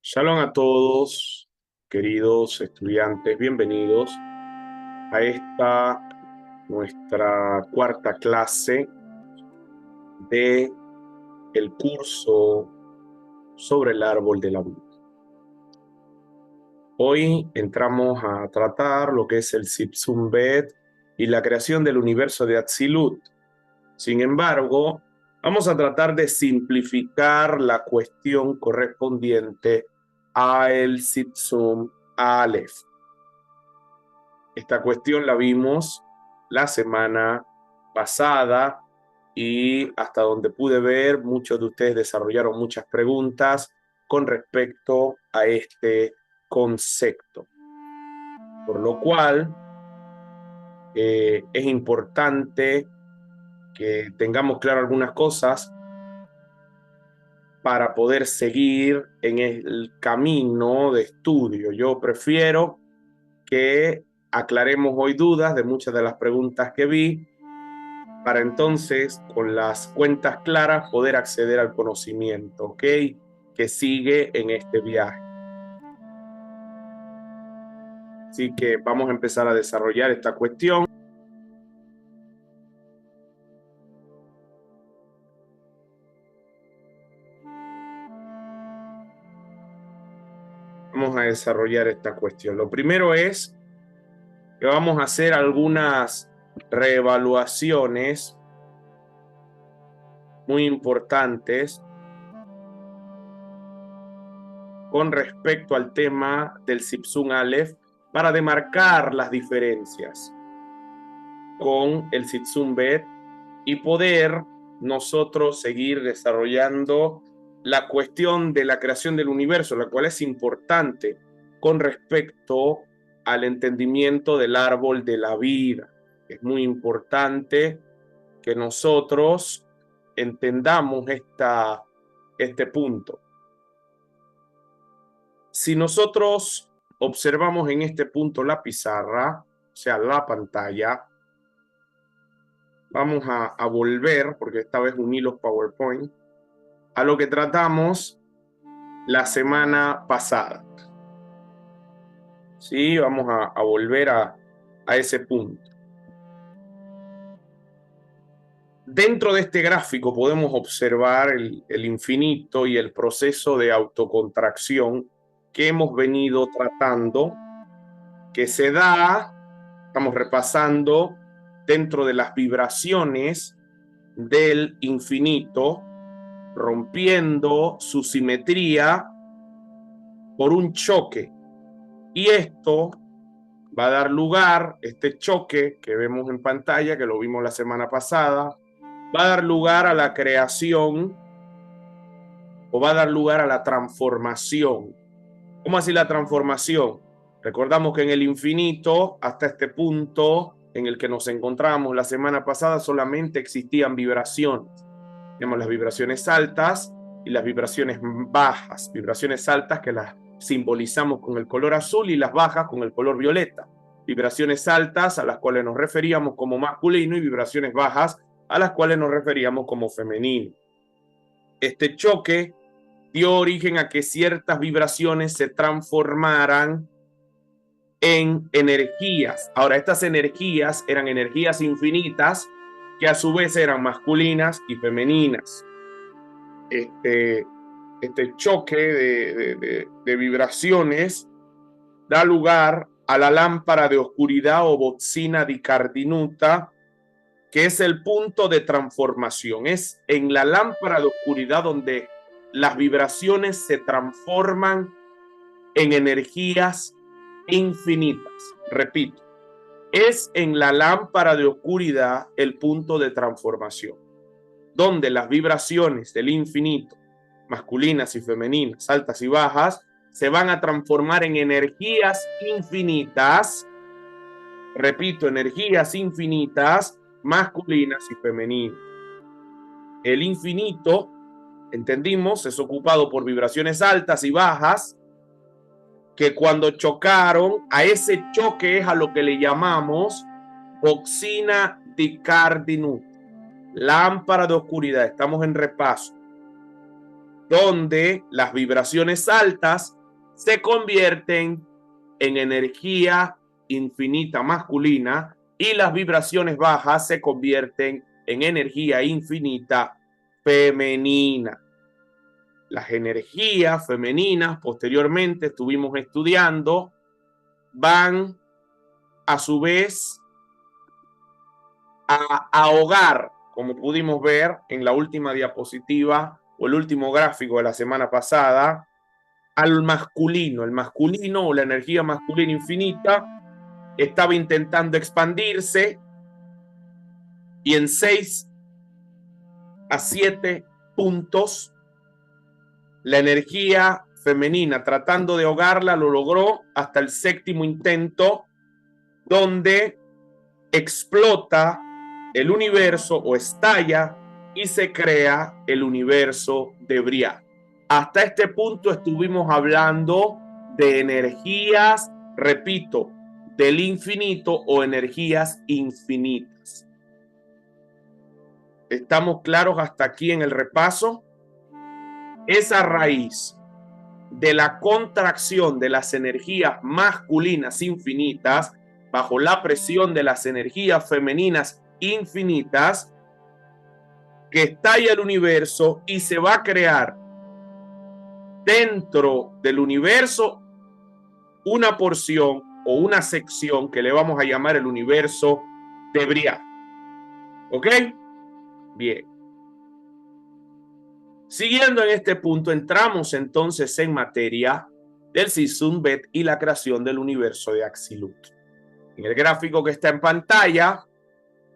Shalom a todos, queridos estudiantes, bienvenidos a esta nuestra cuarta clase de el curso sobre el árbol de la vida. Hoy entramos a tratar lo que es el Zipzum Bet y la creación del universo de Atzilut. Sin embargo, vamos a tratar de simplificar la cuestión correspondiente a el Zipzum Aleph. Esta cuestión la vimos la semana pasada y hasta donde pude ver, muchos de ustedes desarrollaron muchas preguntas con respecto a este concepto. Por lo cual, es importante que tengamos claro algunas cosas para poder seguir en el camino de estudio. Yo prefiero que aclaremos hoy dudas de muchas de las preguntas que vi, para entonces, con las cuentas claras, poder acceder al conocimiento, ¿ok? Que sigue en este viaje. Así que vamos a empezar a desarrollar esta cuestión. Vamos a desarrollar esta cuestión. Lo primero es que vamos a hacer algunas reevaluaciones muy importantes con respecto al tema del Zipzum Aleph para demarcar las diferencias con el Zipzum Bet y poder nosotros seguir desarrollando la cuestión de la creación del universo, la cual es importante con respecto al entendimiento del árbol de la vida. Es muy importante que nosotros entendamos este punto. Si nosotros observamos en este punto la pizarra, o sea, la pantalla, vamos a volver, porque esta vez uní los PowerPoint, a lo que tratamos la semana pasada. Sí, vamos a volver a ese punto. Dentro de este gráfico podemos observar el infinito y el proceso de autocontracción que hemos venido tratando, que se da, estamos repasando, dentro de las vibraciones del infinito, rompiendo su simetría por un choque. Y esto va a dar lugar, este choque que vemos en pantalla, que lo vimos la semana pasada, va a dar lugar a la creación o va a dar lugar a la transformación. ¿Cómo así la transformación? Recordamos que en el infinito, hasta este punto en el que nos encontramos la semana pasada, solamente existían vibraciones. Tenemos las vibraciones altas y las vibraciones bajas. Vibraciones altas que las simbolizamos con el color azul y las bajas con el color violeta. Vibraciones altas a las cuales nos referíamos como masculino y vibraciones bajas a las cuales nos referíamos como femenino. Este choque dio origen a que ciertas vibraciones se transformaran en energías. Ahora, estas energías eran energías infinitas que a su vez eran masculinas y femeninas. Este choque de vibraciones da lugar a la lámpara de oscuridad o botzina di Cardinuta, que es el punto de transformación. Es en la lámpara de oscuridad donde las vibraciones se transforman en energías infinitas. Repito, es en la lámpara de oscuridad el punto de transformación, donde las vibraciones del infinito, masculinas y femeninas, altas y bajas, se van a transformar en energías infinitas. Repito, energías infinitas, masculinas y femeninas. El infinito, entendimos, es ocupado por vibraciones altas y bajas, que cuando chocaron, a ese choque es a lo que le llamamos boxina di Cardinut, lámpara de oscuridad. Estamos en repaso. donde las vibraciones altas se convierten en energía infinita masculina y las vibraciones bajas se convierten en energía infinita femenina. Las energías femeninas, posteriormente estuvimos estudiando, van a su vez a ahogar, como pudimos ver en la última diapositiva o el último gráfico de la semana pasada, al masculino. El masculino o la energía masculina infinita estaba intentando expandirse y en 6 a 7 puntos la energía femenina, tratando de ahogarla, lo logró hasta el 7º intento, donde explota el universo o estalla y se crea el universo de Briah. Hasta este punto estuvimos hablando de energías, repito, del infinito o energías infinitas. ¿Estamos claros hasta aquí en el repaso? Esa raíz de la contracción de las energías masculinas infinitas bajo la presión de las energías femeninas infinitas, que estalla el universo y se va a crear dentro del universo una porción o una sección que le vamos a llamar el universo de Briah. ¿Ok? Bien. Siguiendo en este punto, entramos entonces en materia del Zizun Bet y la creación del universo de Atzilut. En el gráfico que está en pantalla,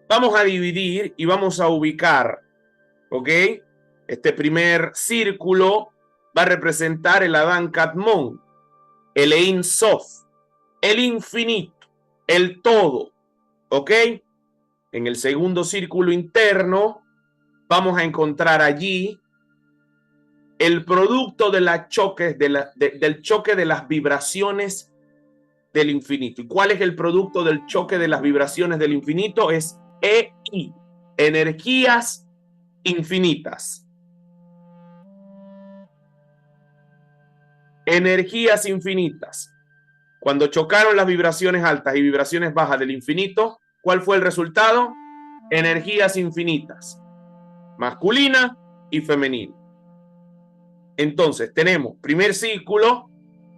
vamos a dividir y vamos a ubicar, ¿ok? Este primer círculo va a representar el Adán Kadmon, el Ein Sof, el infinito, el todo, ¿ok? En el segundo círculo interno vamos a encontrar allí el producto de del choque de las vibraciones del infinito. ¿Y cuál es el producto del choque de las vibraciones del infinito? Es EI, energías infinitas. Energías infinitas. Cuando chocaron las vibraciones altas y vibraciones bajas del infinito, ¿cuál fue el resultado? Energías infinitas, masculina y femenina. Entonces tenemos primer círculo,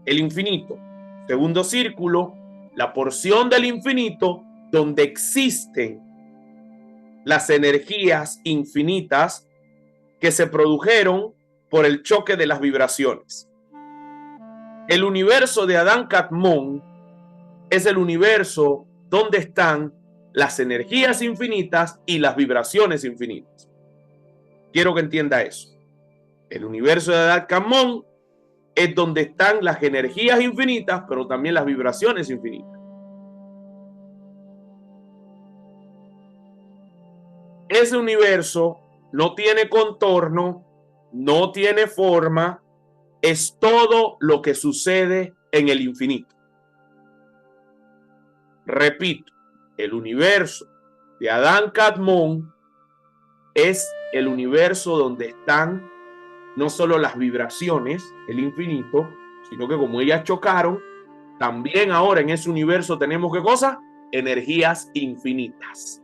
el infinito. Segundo círculo, la porción del infinito donde existen las energías infinitas que se produjeron por el choque de las vibraciones. El universo de Adán Kadmon es el universo donde están las energías infinitas y las vibraciones infinitas. Quiero que entienda eso. El universo de Adán Kadmon es donde están las energías infinitas, pero también las vibraciones infinitas. Ese universo no tiene contorno, no tiene forma, es todo lo que sucede en el infinito. Repito, el universo de Adán Kadmon es el universo donde están no solo las vibraciones, el infinito, sino que como ellas chocaron, también ahora en ese universo tenemos ¿qué cosa? Energías infinitas.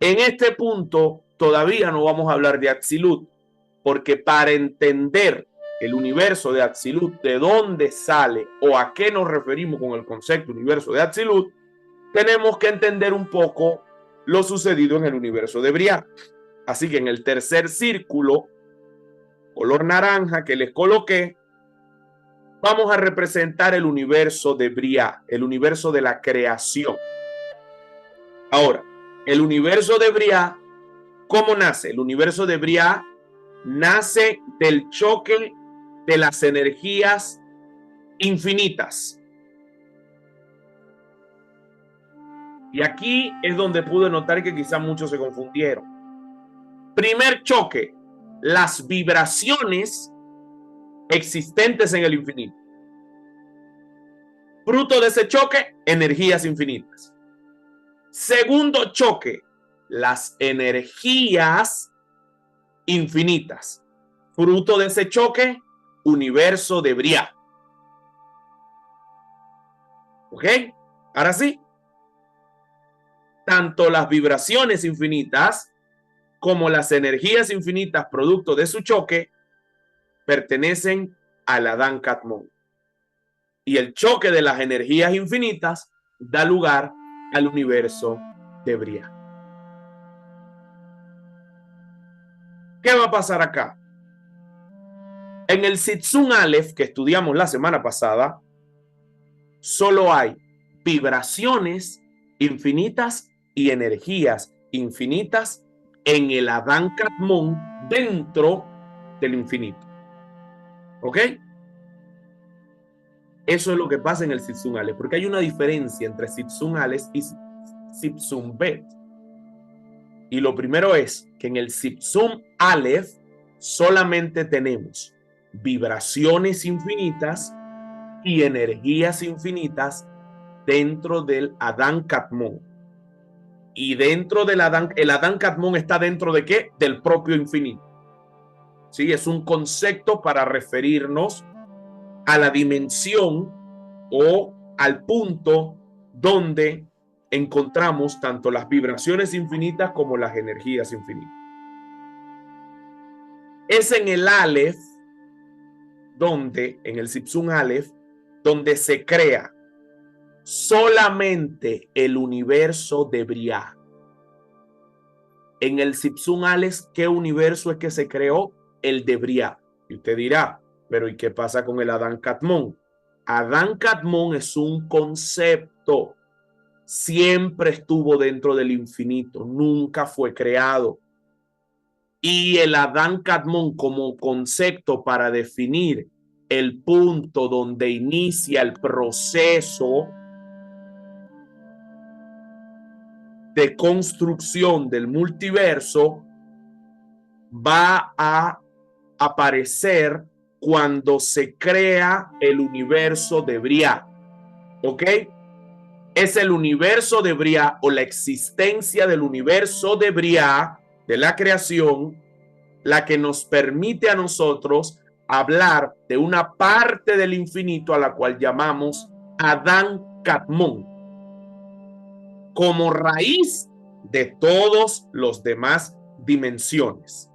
En este punto todavía no vamos a hablar de Atzilut, porque para entender el universo de Atzilut, de dónde sale o a qué nos referimos con el concepto universo de Atzilut, tenemos que entender un poco lo sucedido en el universo de Briah. Así que en el tercer círculo, color naranja que les coloqué, vamos a representar el universo de Briah, el universo de la creación. Ahora, el universo de Briah, ¿cómo nace? El universo de Briah nace del choque de las energías infinitas. Y aquí es donde pude notar que quizás muchos se confundieron. Primer choque, las vibraciones existentes en el infinito. Fruto de ese choque, energías infinitas. Segundo choque, las energías infinitas. Fruto de ese choque, universo de Briah. ¿Ok? Ahora sí. Tanto las vibraciones infinitas como las energías infinitas producto de su choque pertenecen al Adán Kadmon. Y el choque de las energías infinitas da lugar al universo de Briah. ¿Qué va a pasar acá? En el Sitzun Aleph que estudiamos la semana pasada, solo hay vibraciones infinitas y energías infinitas en el Adán Kadmon dentro del infinito. ¿Ok? Eso es lo que pasa en el Sitzun Aleph, porque hay una diferencia entre Sitzun Aleph y Sitzun Bet. Y lo primero es que en el Sitzun Aleph solamente tenemos vibraciones infinitas y energías infinitas dentro del Adán Kadmon. Y dentro del Adán, el Adán Kadmon está dentro de ¿qué? Del propio infinito. ¿Sí? Es un concepto para referirnos a la dimensión o al punto donde encontramos tanto las vibraciones infinitas como las energías infinitas. Es en el Aleph donde, en el Sitzun Aleph, donde se crea solamente el universo de Briah. En el Sitzun Aleph, ¿qué universo es que se creó? El de Briah. Y usted dirá, pero ¿y qué pasa con el Adán Kadmon? Adán Kadmon es un concepto. Siempre estuvo dentro del infinito, nunca fue creado. Y el Adán Kadmon como concepto para definir el punto donde inicia el proceso de construcción del multiverso va a aparecer cuando se crea el universo de Briah. ¿Ok? Es el universo de Briah o la existencia del universo de Briah, de la creación, la que nos permite a nosotros hablar de una parte del infinito a la cual llamamos Adán Kadmon, como raíz de todos los demás dimensiones.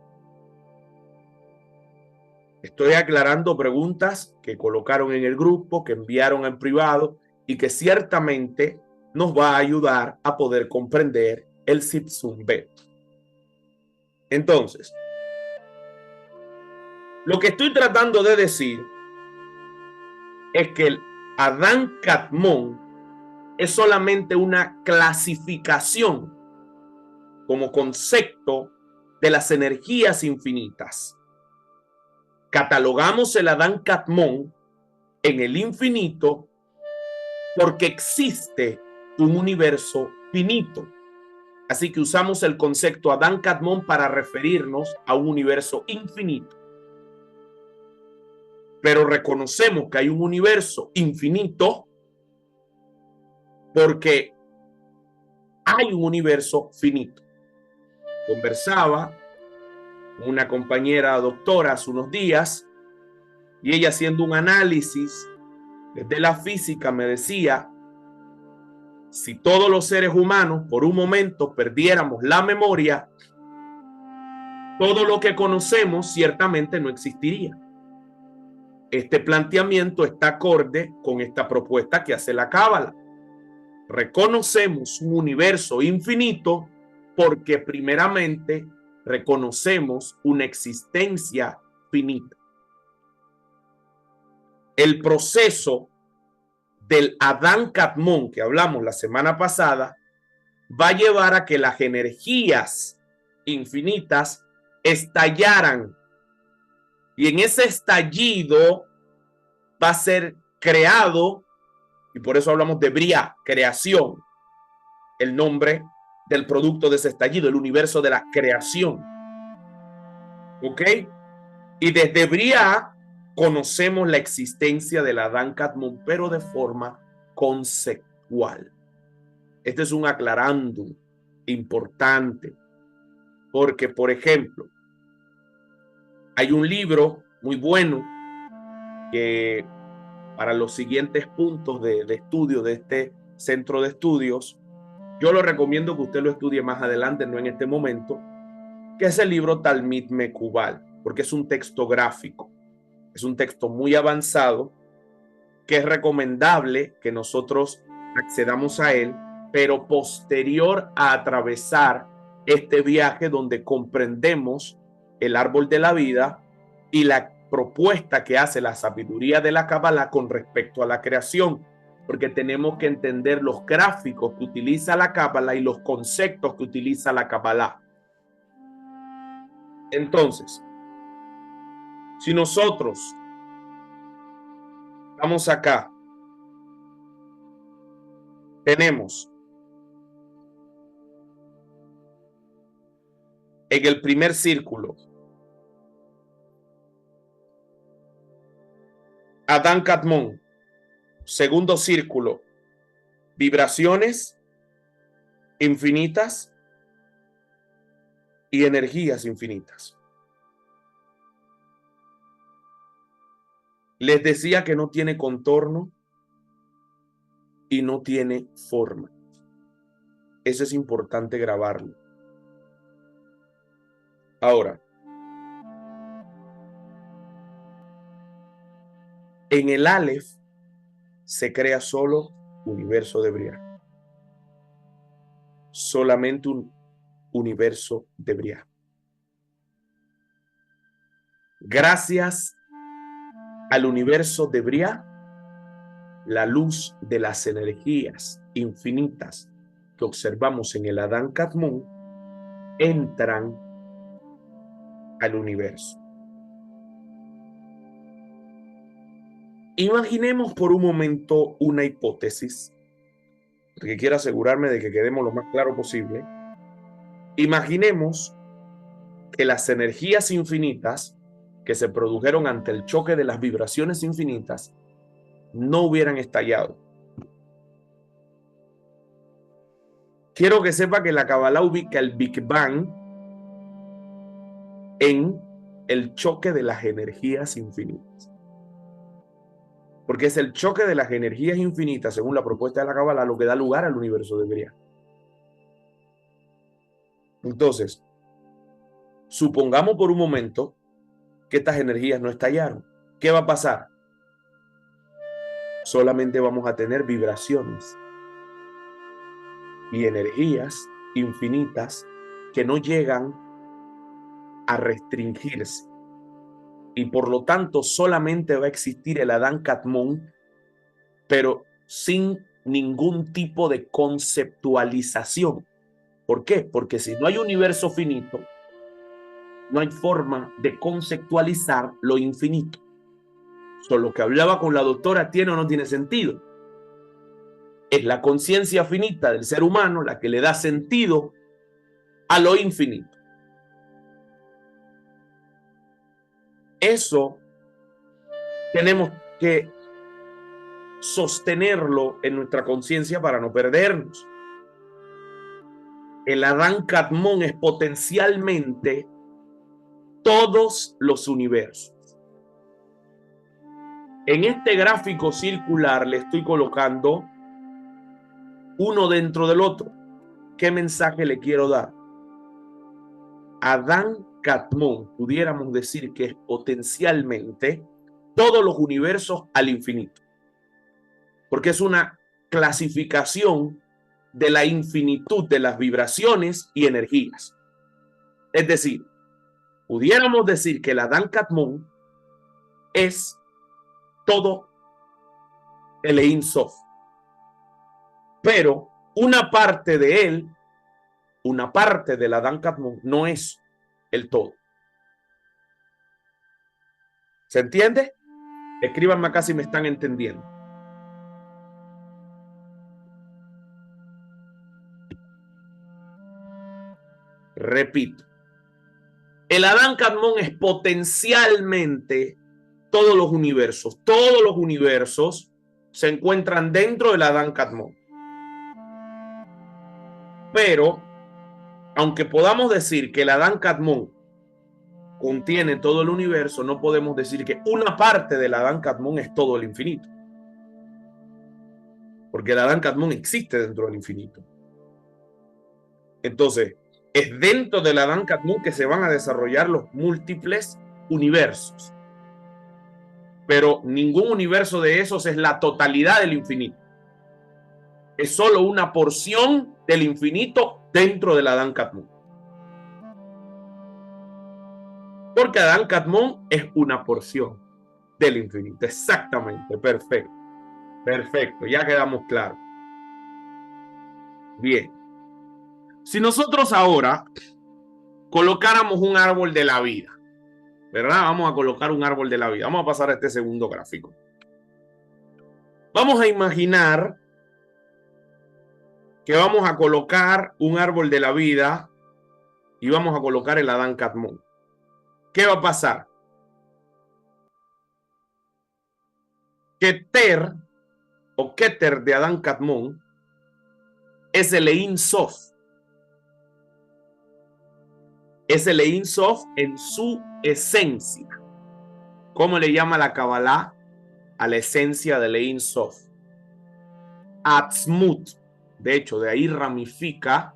Estoy aclarando preguntas que colocaron en el grupo, que enviaron en privado y que ciertamente nos va a ayudar a poder comprender el Sitzun Bet. Entonces, lo que estoy tratando de decir es que el Adán Kadmon es solamente una clasificación como concepto de las energías infinitas. Catalogamos el Adán Kadmon en el infinito porque existe un universo finito. Así que usamos el concepto Adán Kadmon para referirnos a un universo infinito. Pero reconocemos que hay un universo infinito porque hay un universo finito. Conversaba con una compañera doctora hace unos días y ella, haciendo un análisis desde la física, me decía: si todos los seres humanos por un momento perdiéramos la memoria, todo lo que conocemos ciertamente no existiría. Este planteamiento está acorde con esta propuesta que hace la Cábala. Reconocemos un universo infinito porque primeramente reconocemos una existencia finita. El proceso del Adán Kadmon que hablamos la semana pasada va a llevar a que las energías infinitas estallaran, y en ese estallido va a ser creado, y por eso hablamos de Briah, creación, el nombre del producto de ese estallido, el universo de la creación. ¿Ok? Y desde Briah conocemos la existencia del Adán Kadmon, pero de forma conceptual. Este es un aclarando importante, porque, por ejemplo, Hay un libro muy bueno que para los siguientes puntos de estudio de este centro de estudios, yo lo recomiendo que usted lo estudie más adelante, no en este momento, que es el libro Talmid Mekubal, porque es un texto gráfico, es un texto muy avanzado que es recomendable que nosotros accedamos a él, pero posterior a atravesar este viaje donde comprendemos el árbol de la vida y la propuesta que hace la sabiduría de la Kabbalah con respecto a la creación, porque tenemos que entender los gráficos que utiliza la Kabbalah y los conceptos que utiliza la Kabbalah. Entonces, si nosotros vamos acá, tenemos en el primer círculo Adán Kadmon, segundo círculo, vibraciones infinitas y energías infinitas. Les decía que no tiene contorno y no tiene forma. Eso es importante grabarlo. Ahora, en el Aleph se crea solo universo de Briah. Solamente un universo de Briah. Gracias al universo de Briah, la luz de las energías infinitas que observamos en el Adán Kadmon entran al universo. Imaginemos por un momento una hipótesis, porque quiero asegurarme de que quedemos lo más claro posible. Imaginemos que las energías infinitas que se produjeron ante el choque de las vibraciones infinitas no hubieran estallado. Quiero que sepa que la Kabbalah ubica el Big Bang en el choque de las energías infinitas. Porque es el choque de las energías infinitas, según la propuesta de la Kabbalah, lo que da lugar al universo de Briah. Entonces, supongamos por un momento que estas energías no estallaron. ¿Qué va a pasar? Solamente vamos a tener vibraciones y energías infinitas que no llegan a restringirse. Y por lo tanto solamente va a existir el Adán Kadmon, pero sin ningún tipo de conceptualización. ¿Por qué? Porque si no hay universo finito, no hay forma de conceptualizar lo infinito. Lo que hablaba con la doctora tiene o no tiene sentido. Es la conciencia finita del ser humano la que le da sentido a lo infinito. Eso tenemos que sostenerlo en nuestra conciencia para no perdernos. El Adán Kadmon es potencialmente todos los universos. En este gráfico circular le estoy colocando uno dentro del otro. ¿Qué mensaje le quiero dar? Adán Kadmon, pudiéramos decir que es potencialmente todos los universos al infinito, porque es una clasificación de la infinitud de las vibraciones y energías. Es decir, pudiéramos decir que el Adán Kadmon es todo el Ein Sof, pero una parte de él, una parte del Adán Kadmon no es el todo. ¿Se entiende? Escríbanme acá si me están entendiendo. Repito, el Adán Kadmon es potencialmente todos los universos. Todos los universos se encuentran dentro del Adán Kadmon. Pero, aunque podamos decir que el Adán Kadmon contiene todo el universo, no podemos decir que una parte del Adán Kadmon es todo el infinito. Porque el Adán Kadmon existe dentro del infinito. Entonces, es dentro del Adán Kadmon que se van a desarrollar los múltiples universos. Pero ningún universo de esos es la totalidad del infinito. Es solo una porción del infinito dentro del Adán Kadmon. Porque Adán Kadmon es una porción del infinito. Exactamente, perfecto. Perfecto, ya quedamos claros. Bien. Si nosotros ahora colocáramos un árbol de la vida, ¿verdad? Vamos a colocar un árbol de la vida. Vamos a pasar a este segundo gráfico. Vamos a imaginar que vamos a colocar un árbol de la vida y vamos a colocar el Adán Kadmon. ¿Qué va a pasar? Keter o Keter de Adán Kadmon es el Ein Sof. Es el Ein Sof en su esencia. ¿Cómo le llama la Kabbalah a la esencia del Ein Sof? Atzmut. De hecho, de ahí ramifica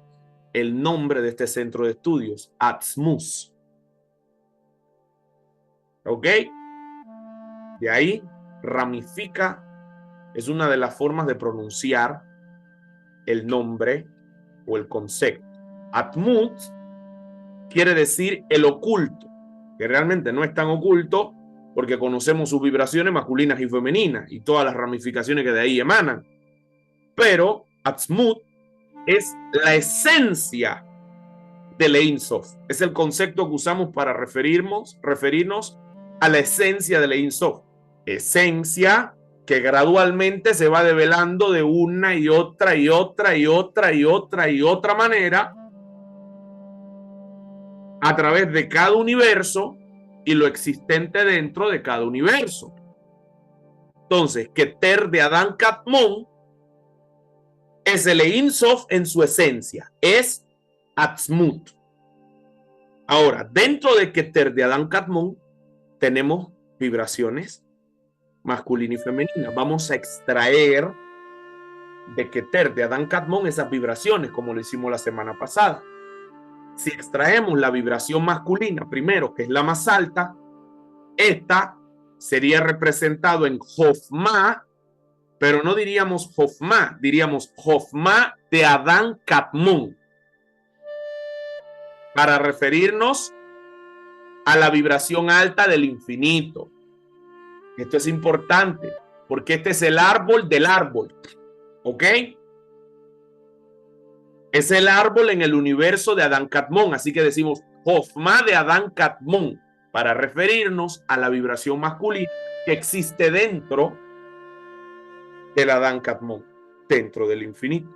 el nombre de este centro de estudios, Atzmus. ¿Ok? De ahí ramifica, es una de las formas de pronunciar el nombre o el concepto. Atmut quiere decir el oculto, que realmente no es tan oculto porque conocemos sus vibraciones masculinas y femeninas y todas las ramificaciones que de ahí emanan. Pero Atzmut es la esencia del Ein Sof. Es el concepto que usamos para referirnos a la esencia del Ein Sof. Esencia que gradualmente se va develando de una y otra y otra y otra y otra y otra manera a través de cada universo y lo existente dentro de cada universo. Entonces, Keter de Adán Kadmon es el Ein Sof en su esencia, es Atzmut. Ahora, dentro de Keter de Adán Kadmon tenemos vibraciones masculina y femenina. Vamos a extraer de Keter de Adán Kadmon esas vibraciones, como lo hicimos la semana pasada. Si extraemos la vibración masculina primero, que es la más alta, esta sería representado en Jofma, pero no diríamos Jofma, diríamos Jofma de Adán Kadmon, para referirnos a la vibración alta del infinito. Esto es importante, porque este es el árbol del árbol, ¿ok? Es el árbol en el universo de Adán Kadmon, así que decimos Jofma de Adán Kadmon, para referirnos a la vibración masculina que existe dentro del Adán Kadmon, dentro del infinito.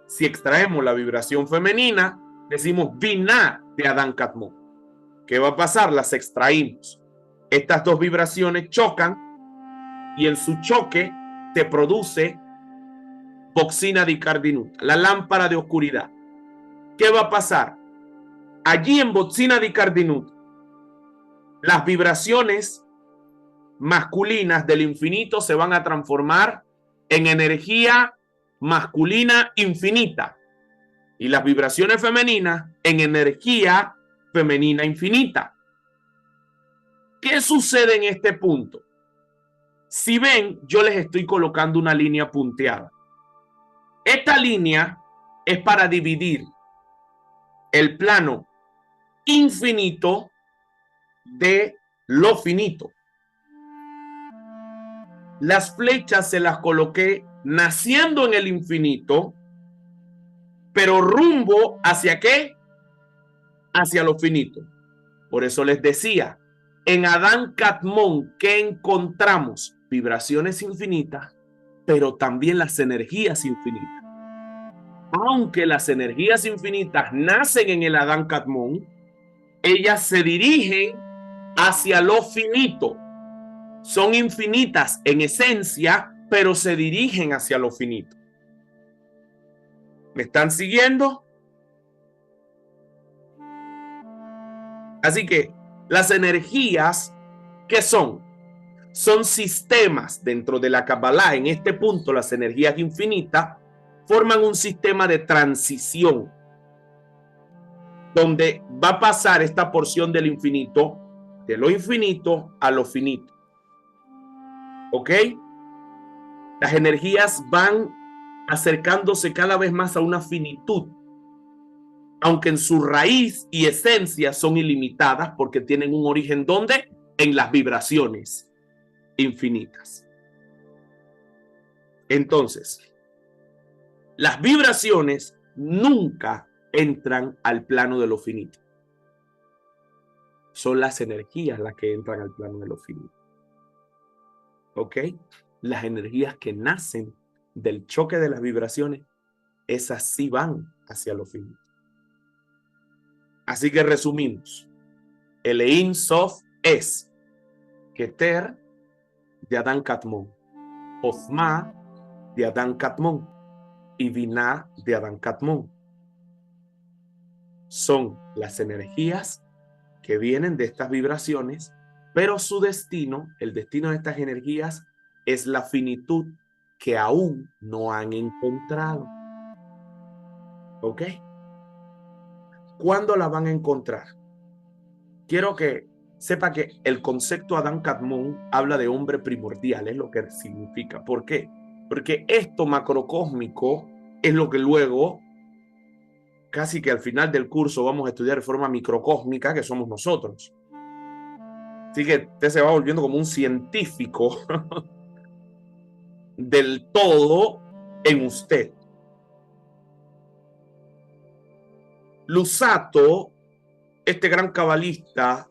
Si extraemos la vibración femenina, decimos Binah de Adán Kadmon. ¿Qué va a pasar? Las extraímos. Estas dos vibraciones chocan y en su choque se produce Boxina di Cardinut, la lámpara de oscuridad. ¿Qué va a pasar? Allí en Boxina di Cardinut, las vibraciones masculinas del infinito se van a transformar en energía masculina infinita y las vibraciones femeninas en energía femenina infinita. ¿Qué sucede en este punto? Si ven, yo les estoy colocando una línea punteada. Esta línea es para dividir el plano infinito de lo finito. Las flechas se las coloqué naciendo en el infinito, pero rumbo ¿hacia qué? Hacia lo finito. Por eso les decía, en Adán Kadmon, ¿qué encontramos? Vibraciones infinitas, pero también las energías infinitas. Aunque las energías infinitas nacen en el Adán Kadmon, ellas se dirigen hacia lo finito. Son infinitas en esencia, pero se dirigen hacia lo finito. ¿Me están siguiendo? Así que Las energías, ¿qué son? Son sistemas dentro de la Kabbalah. En este punto, las energías infinitas forman un sistema de transición donde va a pasar esta porción del infinito, de lo infinito a lo finito. ¿Ok? Las energías van acercándose cada vez más a una finitud, aunque en su raíz y esencia son ilimitadas porque tienen un origen ¿dónde? En las vibraciones infinitas. Entonces, las vibraciones nunca entran al plano de lo finito. Son las energías las que entran al plano de lo finito. ¿Ok? Las energías que nacen del choque de las vibraciones, esas sí van hacia lo finito. Así que resumimos. El Ein Sof es Keter de Adán Katmon, Jochma de Adán Katmon y Binah de Adán Katmon. Son las energías que vienen de estas vibraciones, pero su destino, el destino de estas energías, es la finitud que aún no han encontrado. ¿Ok? ¿Cuándo la van a encontrar? Quiero que sepa que el concepto Adán Kadmon habla de hombre primordial, es lo que significa. ¿Por qué? Porque esto macrocósmico es lo que luego, casi que al final del curso, vamos a estudiar de forma microcósmica, que somos nosotros. Así que usted se va volviendo como un científico del todo en usted. Lusato, este gran cabalista,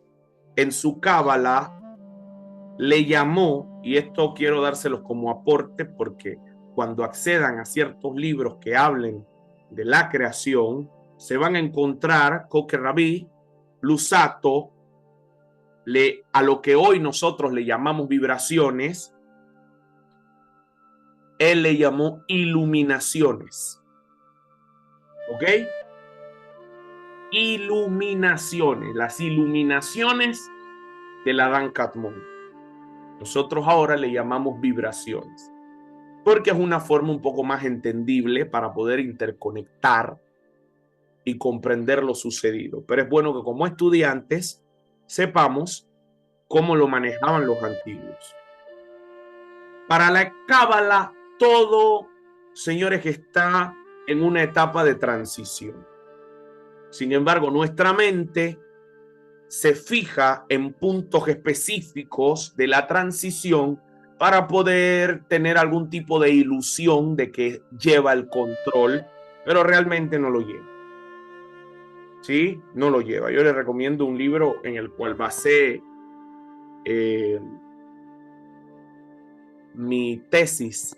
en su cábala le llamó, y esto quiero dárselos como aporte porque cuando accedan a ciertos libros que hablen de la creación, se van a encontrar Coque Rabí, Lusato, a lo que hoy nosotros le llamamos vibraciones, él le llamó iluminaciones. ¿Ok? Iluminaciones, las iluminaciones del Adán Kadmon. Nosotros ahora le llamamos vibraciones, porque es una forma un poco más entendible para poder interconectar y comprender lo sucedido. Pero es bueno que como estudiantes sepamos cómo lo manejaban los antiguos. Para la Cábala, todo, señores, está en una etapa de transición. Sin embargo, nuestra mente se fija en puntos específicos de la transición para poder tener algún tipo de ilusión de que lleva el control, pero realmente no lo lleva. ¿Sí? No lo lleva. Yo les recomiendo un libro en el cual basé mi tesis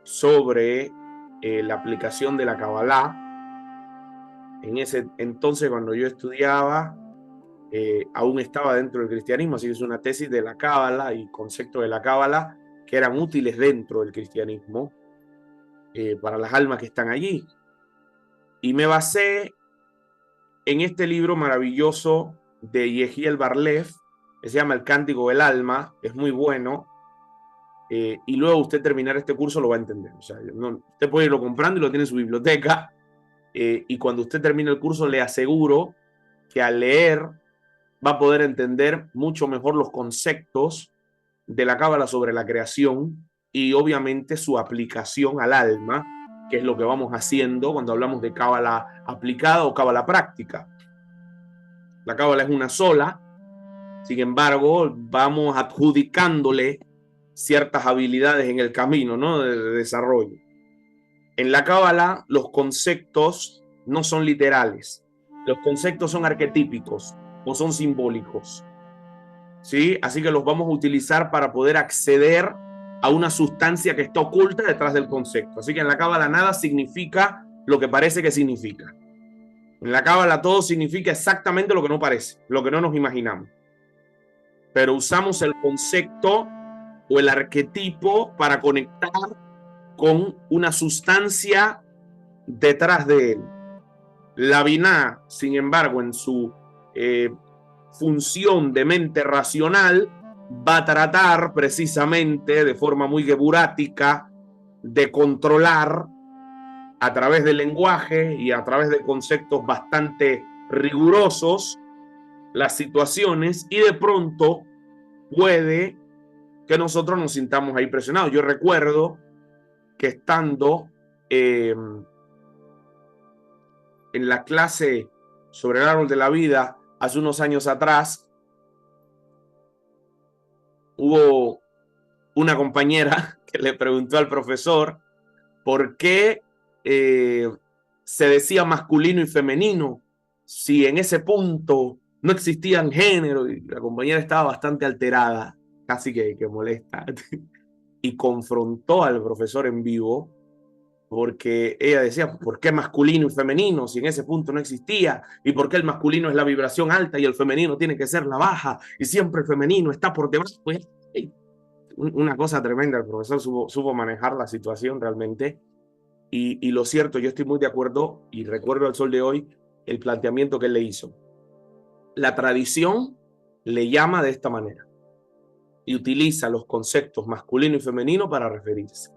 sobre la aplicación de la Kabbalah. En ese entonces, cuando yo estudiaba, aún estaba dentro del cristianismo, así que es una tesis de la Cábala y conceptos de la Cábala que eran útiles dentro del cristianismo para las almas que están allí. Y me basé en este libro maravilloso de Yehiel Bar-Lev, que se llama El Cántico del Alma, es muy bueno, y luego usted terminar este curso lo va a entender. O sea, usted puede irlo comprando y lo tiene en su biblioteca, y cuando usted termine el curso le aseguro que al leer va a poder entender mucho mejor los conceptos de la Cábala sobre la creación y obviamente su aplicación al alma, que es lo que vamos haciendo cuando hablamos de Cábala aplicada o Cábala práctica. La Cábala es una sola, sin embargo, vamos adjudicándole ciertas habilidades en el camino, ¿no? de desarrollo. En la Cábala, los conceptos no son literales, los conceptos son arquetípicos o son simbólicos. ¿Sí? Así que los vamos a utilizar para poder acceder a una sustancia que está oculta detrás del concepto. Así que en la Cábala nada significa lo que parece que significa. En la Cábala todo significa exactamente lo que no parece, lo que no nos imaginamos. Pero usamos el concepto o el arquetipo para conectar con una sustancia detrás de él. La Binah, sin embargo, en su función de mente racional va a tratar precisamente de forma muy geburática de controlar a través del lenguaje y a través de conceptos bastante rigurosos las situaciones, y de pronto puede que nosotros nos sintamos ahí presionados. Yo recuerdo que estando en la clase sobre el árbol de la vida hace unos años atrás, hubo una compañera que le preguntó al profesor por qué se decía masculino y femenino si en ese punto no existían género, y la compañera estaba bastante alterada, casi que molesta, y confrontó al profesor en vivo porque ella decía, ¿por qué masculino y femenino si en ese punto no existía? ¿Y por qué el masculino es la vibración alta y el femenino tiene que ser la baja? Y siempre el femenino está por debajo. Pues, una cosa tremenda, el profesor supo manejar la situación realmente. Y lo cierto, yo estoy muy de acuerdo y recuerdo al sol de hoy el planteamiento que él le hizo. La tradición le llama de esta manera y utiliza los conceptos masculino y femenino para referirse.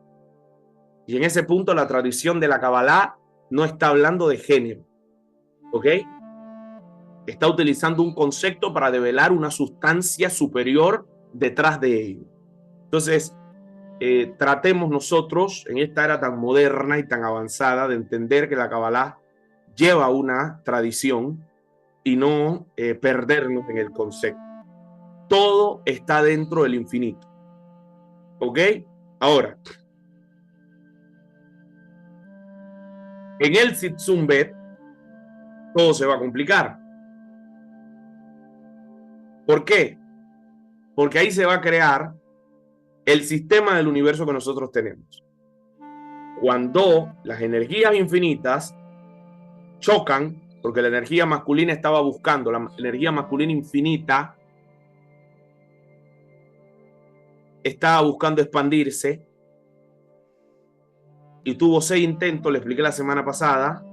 Y en ese punto la tradición de la Kabbalah no está hablando de género, ¿ok? Está utilizando un concepto para develar una sustancia superior detrás de ello. Entonces, tratemos nosotros en esta era tan moderna y tan avanzada de entender que la Kabbalah lleva una tradición y no perdernos en el concepto. Todo está dentro del infinito, ¿ok? Ahora, en el Sitzum Bet todo se va a complicar. ¿Por qué? Porque ahí se va a crear el sistema del universo que nosotros tenemos. Cuando las energías infinitas chocan, porque la energía masculina estaba buscando, la energía masculina infinita estaba buscando expandirse y tuvo 6 intentos, le expliqué la semana pasada,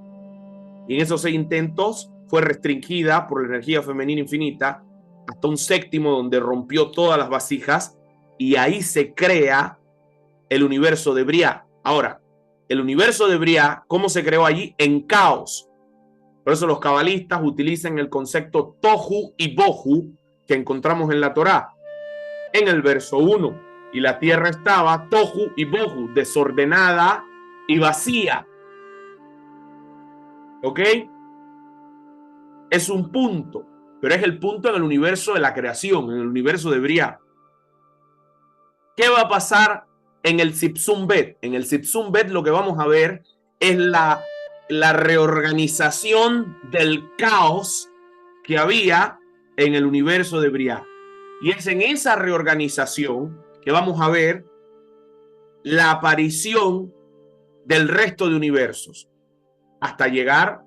y en esos 6 intentos fue restringida por la energía femenina infinita hasta un 7º donde rompió todas las vasijas, y ahí se crea el universo de Briah. Ahora, el universo de Briah, ¿cómo se creó allí? En caos. Por eso los cabalistas utilizan el concepto tohu y bohu que encontramos en la Torá. En el verso 1, y la tierra estaba tohu y bohu, desordenada y vacía. ¿Ok? Es un punto, pero es el punto en el universo de la creación, en el universo de Briah. ¿Qué va a pasar en el Sitzum Bet? En el Sitzum Bet lo que vamos a ver es la reorganización del caos que había en el universo de Briah. Y es en esa reorganización que vamos a ver la aparición del resto de universos hasta llegar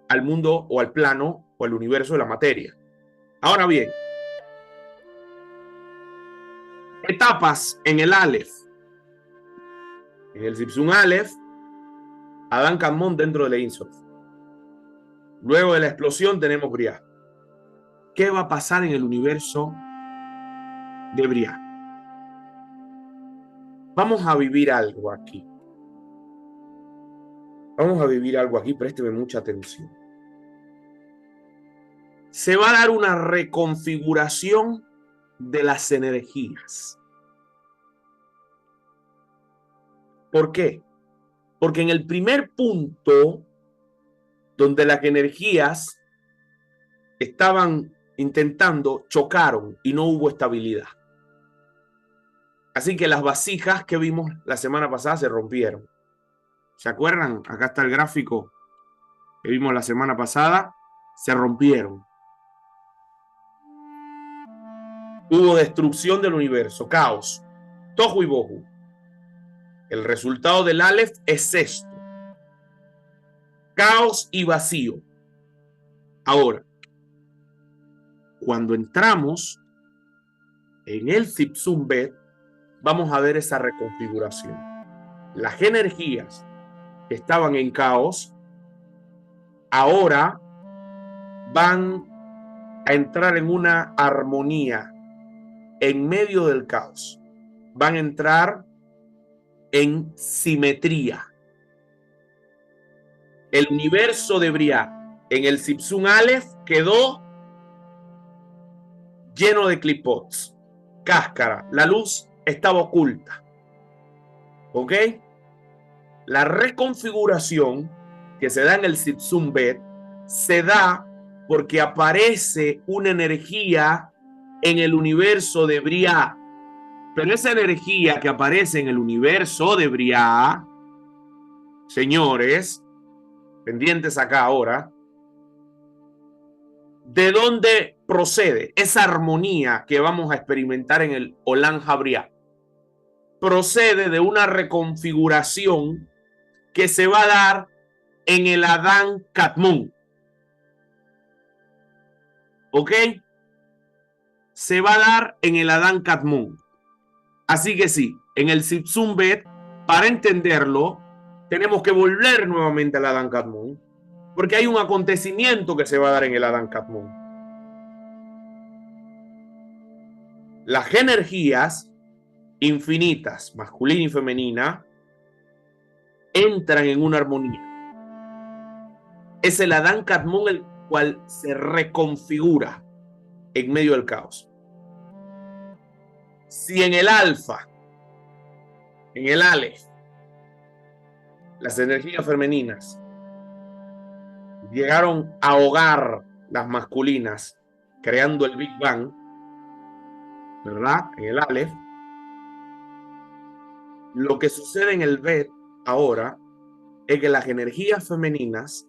al mundo o al plano o al universo de la materia. Ahora bien, etapas en el Aleph. En el Sitzum Aleph, Adán Kadmon dentro del Ein Sof. Luego de la explosión tenemos Briah. ¿Qué va a pasar en el universo de Briah? Vamos a vivir algo aquí. Vamos a vivir algo aquí, présteme mucha atención. Se va a dar una reconfiguración de las energías. ¿Por qué? Porque en el primer punto, donde las energías estaban intentando, chocaron y no hubo estabilidad. Así que las vasijas que vimos la semana pasada se rompieron. ¿Se acuerdan? Acá está el gráfico que vimos la semana pasada. Se rompieron. Hubo destrucción del universo, caos, tohu y bohu. El resultado del Aleph es esto: caos y vacío. Ahora, cuando entramos en el Sitzum Bet, vamos a ver esa reconfiguración. Las energías que estaban en caos ahora van a entrar en una armonía en medio del caos. Van a entrar en simetría. El universo de Briah en el Sibsun Aleph quedó lleno de clipots, cáscara. La luz estaba oculta. ¿Ok? La reconfiguración que se da en el Sibsun Bet se da porque aparece una energía en el universo de Briah. Pero esa energía que aparece en el universo de Briah, señores, pendientes acá ahora, ¿de dónde procede esa armonía que vamos a experimentar en el Olam Briah? Procede de una reconfiguración que se va a dar en el Adán Kadmon. ¿Ok? Se va a dar en el Adán Kadmon. Así que sí, en el Sibsun Bet, para entenderlo, tenemos que volver nuevamente al Adán Kadmon, porque hay un acontecimiento que se va a dar en el Adán Kadmon. Las energías infinitas, masculina y femenina, entran en una armonía. Es el Adán Kadmon el cual se reconfigura en medio del caos. Si en el alfa, en el Aleph, las energías femeninas llegaron a ahogar las masculinas, creando el Big Bang, ¿verdad? En el Aleph, lo que sucede en el Bet ahora es que las energías femeninas,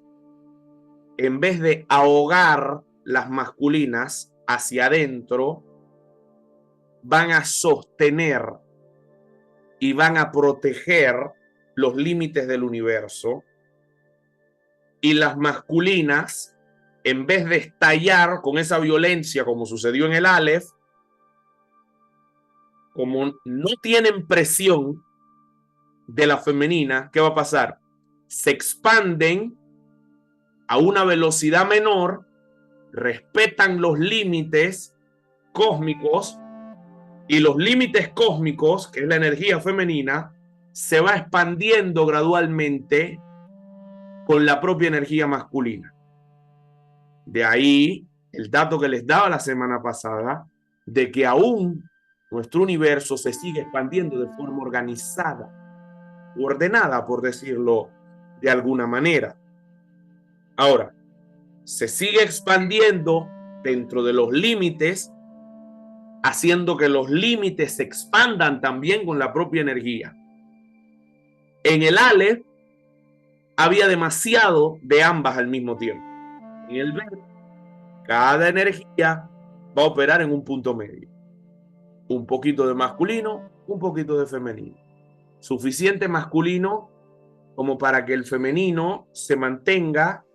en vez de ahogar las masculinas hacia adentro, van a sostener y van a proteger los límites del universo, y las masculinas, en vez de estallar con esa violencia como sucedió en el Aleph, como no tienen presión de la femenina, ¿qué va a pasar? Se expanden a una velocidad menor, respetan los límites cósmicos, y los límites cósmicos, que es la energía femenina, se va expandiendo gradualmente con la propia energía masculina. De ahí el dato que les daba la semana pasada de que aún nuestro universo se sigue expandiendo de forma organizada, ordenada, por decirlo de alguna manera. Ahora, se sigue expandiendo dentro de los límites, haciendo que los límites se expandan también con la propia energía. En el Aleph había demasiado de ambas al mismo tiempo. En el Bet, cada energía va a operar en un punto medio. Un poquito de masculino, un poquito de femenino. Suficiente masculino como para que el femenino se mantenga,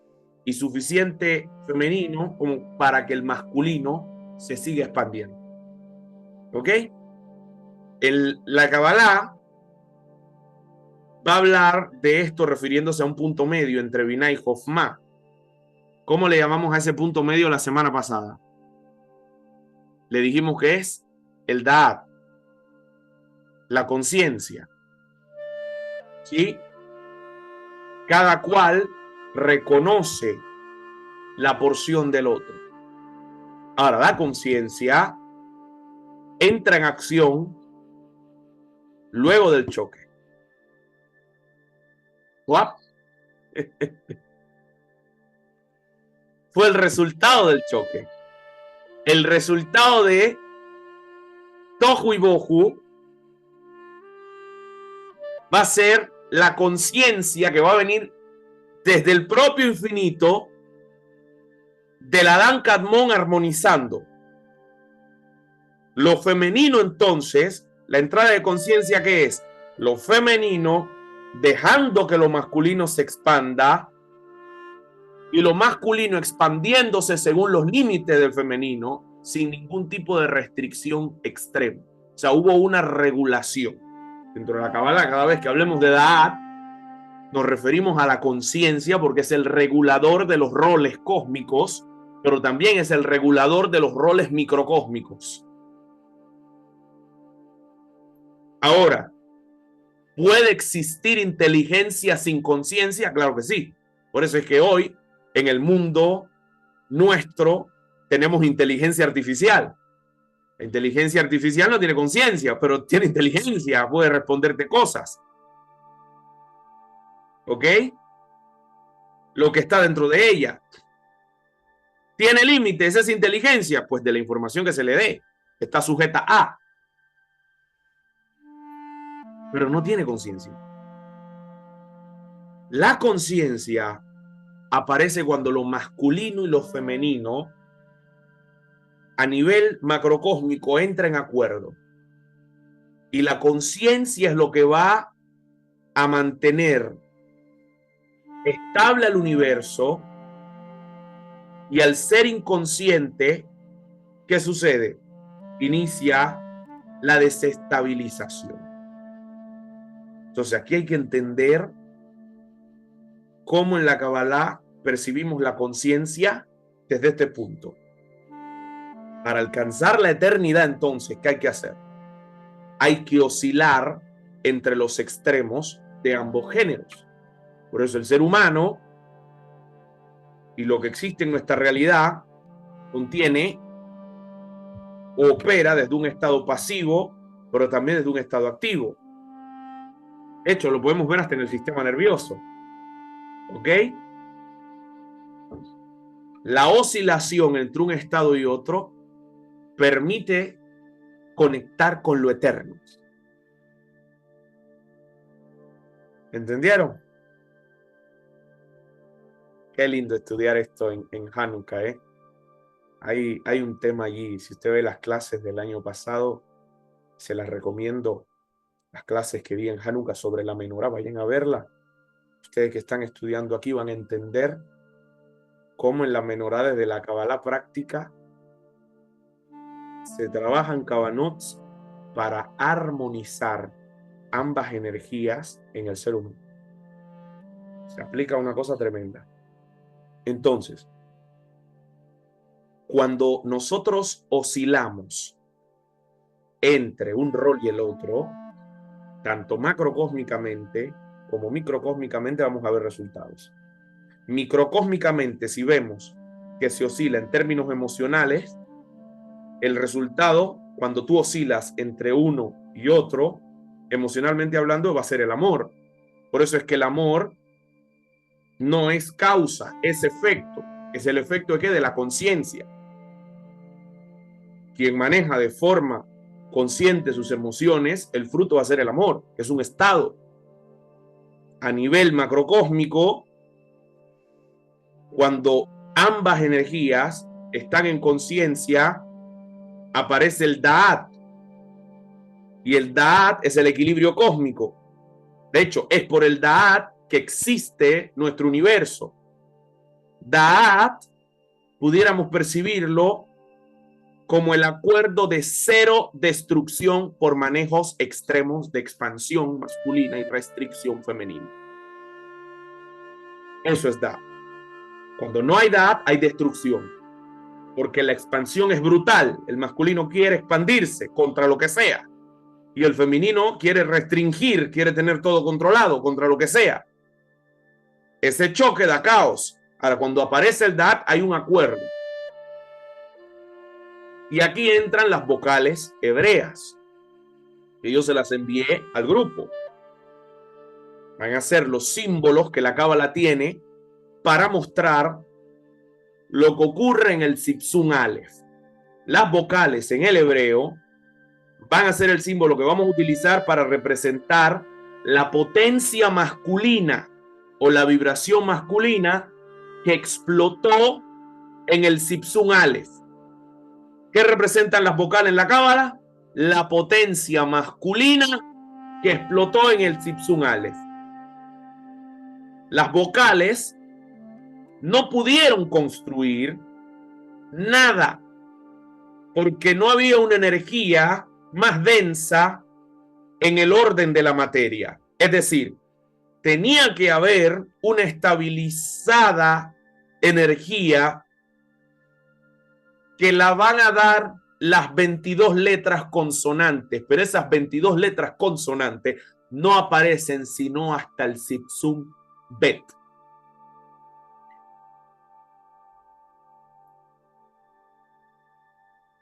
y suficiente femenino como para que el masculino se siga expandiendo. ¿Ok? La Kabbalah va a hablar de esto refiriéndose a un punto medio entre Binah y Jochma. ¿Cómo le llamamos a ese punto medio la semana pasada? Le dijimos que es el Da'at, la conciencia. ¿Sí? Cada cual reconoce la porción del otro. Ahora, la conciencia entra en acción luego del choque. ¿What? Fue el resultado del choque. El resultado de Tohu y Bohu va a ser la conciencia que va a venir desde el propio infinito del Adán Kadmon armonizando. Lo femenino, entonces, la entrada de conciencia, ¿qué es? Lo femenino dejando que lo masculino se expanda, y lo masculino expandiéndose según los límites del femenino, sin ningún tipo de restricción extrema. O sea, hubo una regulación. Dentro de la Kabbalah, cada vez que hablemos de Da'at, nos referimos a la conciencia porque es el regulador de los roles cósmicos pero también es el regulador de los roles microcósmicos. Ahora, ¿puede existir inteligencia sin conciencia? Claro que sí. Por eso es que hoy, en el mundo nuestro, tenemos inteligencia artificial. La inteligencia artificial no tiene conciencia, pero tiene inteligencia, puede responderte cosas. ¿Ok? Lo que está dentro de ella. ¿Tiene límites esa inteligencia? Pues de la información que se le dé. Está sujeta a. Pero no tiene conciencia. La conciencia aparece cuando lo masculino y lo femenino a nivel macrocósmico entra en acuerdo. Y la conciencia es lo que va a mantener estable al universo. Y al ser inconsciente, ¿qué sucede? Inicia la desestabilización. Entonces aquí hay que entender cómo en la Kabbalah percibimos la conciencia desde este punto. Para alcanzar la eternidad, entonces, ¿qué hay que hacer? Hay que oscilar entre los extremos de ambos géneros. Por eso el ser humano y lo que existe en nuestra realidad contiene o opera desde un estado pasivo, pero también desde un estado activo. De hecho, lo podemos ver hasta en el sistema nervioso. ¿Ok? La oscilación entre un estado y otro permite conectar con lo eterno. ¿Entendieron? Qué lindo estudiar esto en Hanukkah, ¿eh? Hay un tema allí. Si usted ve las clases del año pasado, se las recomiendo. Las clases que di en Hanukkah sobre la menorá, vayan a verla. Ustedes que están estudiando aquí van a entender cómo en la menorá desde la Kabbalah práctica se trabajan Kabanots para armonizar ambas energías en el ser humano. Se aplica una cosa tremenda. Entonces, cuando nosotros oscilamos entre un rol y el otro, tanto macrocósmicamente como microcósmicamente, vamos a ver resultados. Microcósmicamente, si vemos que se oscila en términos emocionales, el resultado, cuando tú oscilas entre uno y otro, emocionalmente hablando, va a ser el amor. Por eso es que el amor no es causa, es efecto. Es el efecto de ¿qué? De la conciencia. Quien maneja de forma consciente sus emociones, el fruto va a ser el amor, que es un estado. A nivel macrocósmico, cuando ambas energías están en conciencia, aparece el Da'at. Y el Da'at es el equilibrio cósmico. De hecho, es por el Da'at que existe nuestro universo. Da'at, pudiéramos percibirlo como el acuerdo de cero destrucción por manejos extremos de expansión masculina y restricción femenina. Eso es Da'at. Cuando no hay Da'at, hay destrucción. Porque la expansión es brutal. El masculino quiere expandirse contra lo que sea. Y el femenino quiere restringir, quiere tener todo controlado contra lo que sea. Ese choque da caos. Ahora, cuando aparece el Da'at, hay un acuerdo. Y aquí entran las vocales hebreas. Que yo se las envié al grupo. Van a ser los símbolos que la Cábala tiene para mostrar lo que ocurre en el Sipsun Aleph. Las vocales en el hebreo van a ser el símbolo que vamos a utilizar para representar la potencia masculina o la vibración masculina que explotó en el Sipsun Aleph. ¿Qué representan las vocales en la Cábala? La potencia masculina que explotó en el Sipsun Aleph. Las vocales no pudieron construir nada porque no había una energía más densa en el orden de la materia. Es decir, tenía que haber una estabilizada energía que la van a dar las 22 letras consonantes, pero esas 22 letras consonantes no aparecen sino hasta el Zipsum Bet.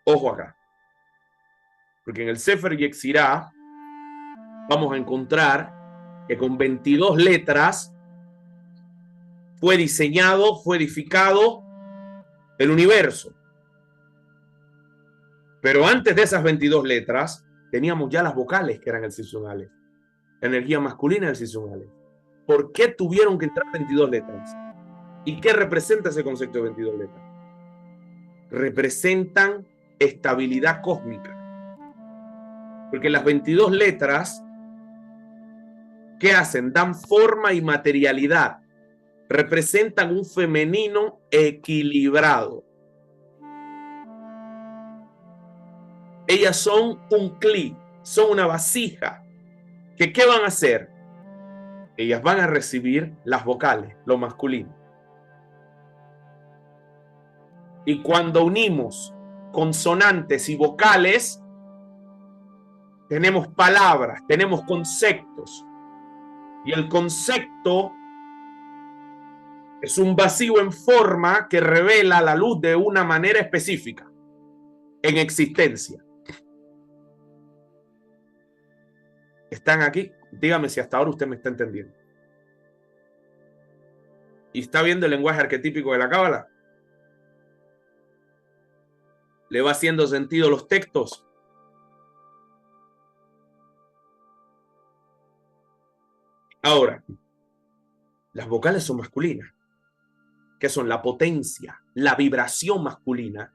Ojo acá, porque en el Sefer Yetzirah vamos a encontrar que con 22 letras fue diseñado, fue edificado el universo. Pero antes de esas 22 letras, teníamos ya las vocales, que eran el Zipsum Aleph, la energía masculina del Zipsum Aleph. ¿Por qué tuvieron que entrar 22 letras? ¿Y qué representa ese concepto de 22 letras? Representan estabilidad cósmica. Porque las 22 letras, ¿qué hacen? Dan forma y materialidad. Representan un femenino equilibrado. Ellas son un cli, son una vasija. ¿Qué van a hacer? Ellas van a recibir las vocales, lo masculino. Y cuando unimos consonantes y vocales, tenemos palabras, tenemos conceptos. Y el concepto es un vacío en forma que revela la luz de una manera específica en existencia. ¿Están aquí? Dígame si hasta ahora usted me está entendiendo. ¿Y está viendo el lenguaje arquetípico de la Cábala? ¿Le va haciendo sentido los textos? Ahora, las vocales son masculinas, que son la potencia, la vibración masculina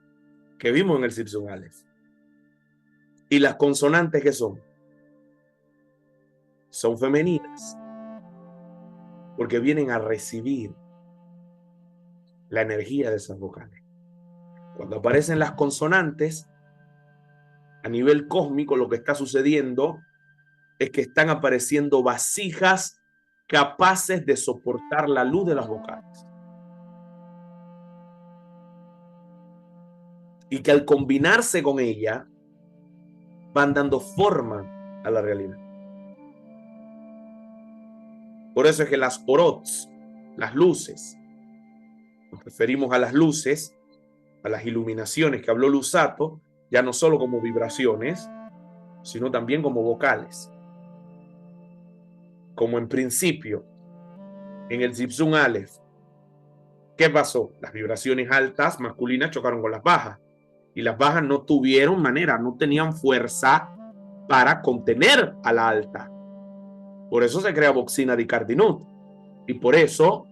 que vimos en el Zipsum Aleph. Y las consonantes, ¿qué son? Son femeninas, porque vienen a recibir la energía de esas vocales. Cuando aparecen las consonantes, a nivel cósmico lo que está sucediendo es que están apareciendo vasijas capaces de soportar la luz de las vocales. Y que al combinarse con ella, van dando forma a la realidad. Por eso es que las orots, las luces, nos referimos a las luces, a las iluminaciones que habló Luzzatto, ya no solo como vibraciones, sino también como vocales. Como en principio, en el Zipsum Aleph, ¿qué pasó? Las vibraciones altas masculinas chocaron con las bajas, y las bajas no tuvieron manera, no tenían fuerza para contener a la alta. Por eso se crea Boxina di Cardinut, y por eso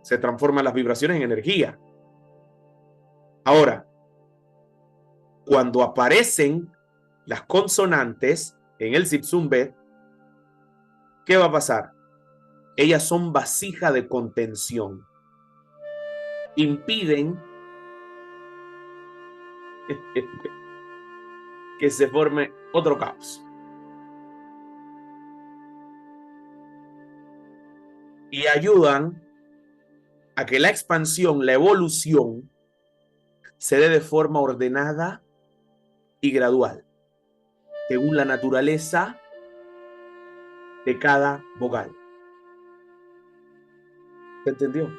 se transforman las vibraciones en energía. Ahora, cuando aparecen las consonantes en el Zipsum Bet, ¿qué va a pasar? Ellas son vasija de contención. Impiden que se forme otro caos. Y ayudan a que la expansión, la evolución, se dé de forma ordenada y gradual, según la naturaleza de cada vocal. ¿Se entendió?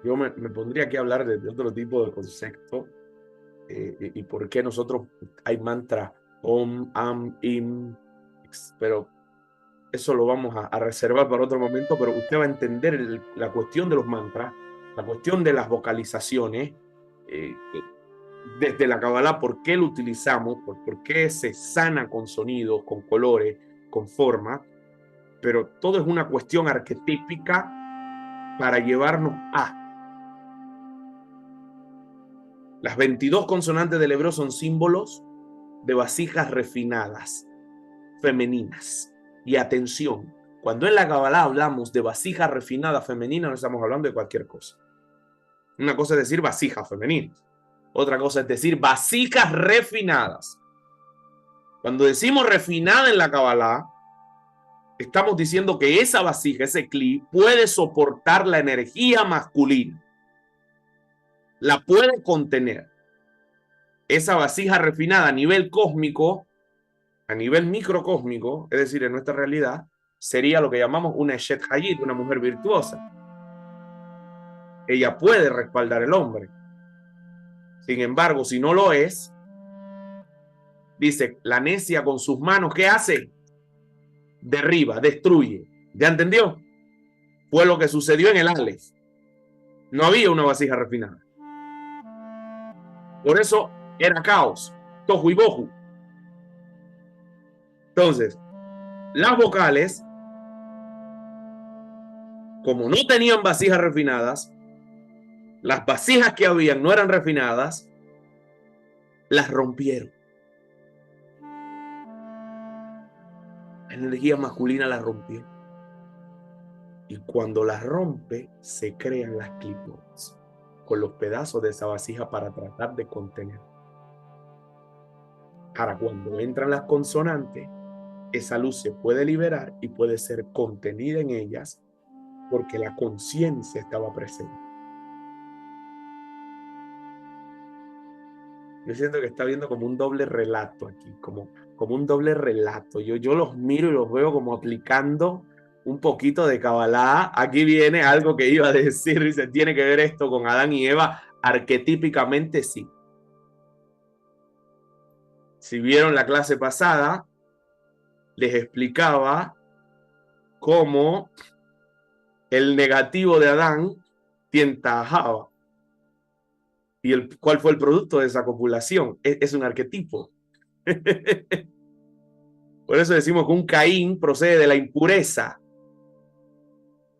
Yo me pondría aquí a hablar de otro tipo de concepto y por qué nosotros hay mantra Om, Am, Im, pero eso lo vamos a reservar para otro momento, pero usted va a entender la cuestión de los mantras, la cuestión de las vocalizaciones, desde la Kabbalah, por qué lo utilizamos, por qué se sana con sonidos, con colores, con forma, pero todo es una cuestión arquetípica para llevarnos a. Las 22 consonantes del hebreo son símbolos de vasijas refinadas, femeninas. Y atención, cuando en la Kabbalah hablamos de vasijas refinadas femeninas, no estamos hablando de cualquier cosa. Una cosa es decir vasijas femeninas, otra cosa es decir vasijas refinadas. Cuando decimos refinada en la Kabbalah, estamos diciendo que esa vasija, ese cli, puede soportar la energía masculina. la puede contener. Esa vasija refinada a nivel cósmico, a nivel microcósmico, es decir, en nuestra realidad, sería lo que llamamos una Eshet Hayit, una mujer virtuosa. Ella puede respaldar al hombre. Sin embargo, si no lo es, dice, la necia con sus manos, ¿qué hace? Derriba, destruye. ¿Ya entendió? Fue lo que sucedió en el Aleph. No había una vasija refinada. Por eso era caos, tohu y bohu. Entonces, las vocales, como no tenían vasijas refinadas, las vasijas que habían no eran refinadas, las rompieron. La energía masculina las rompió. Y cuando las rompe, se crean las cliporas con los pedazos de esa vasija para tratar de contener. Ahora, cuando entran las consonantes, esa luz se puede liberar y puede ser contenida en ellas porque la conciencia estaba presente. Yo siento que está viendo como un doble relato aquí, como un doble relato. Yo los miro y los veo como aplicando un poquito de Kabbalah. Aquí viene algo que iba a decir, dice, tiene que ver esto con Adán y Eva. Arquetípicamente sí. Si vieron la clase pasada, les explicaba cómo el negativo de Adán tienta a Java. ¿Y cuál fue el producto de esa copulación? Es un arquetipo. Por eso decimos que un Caín procede de la impureza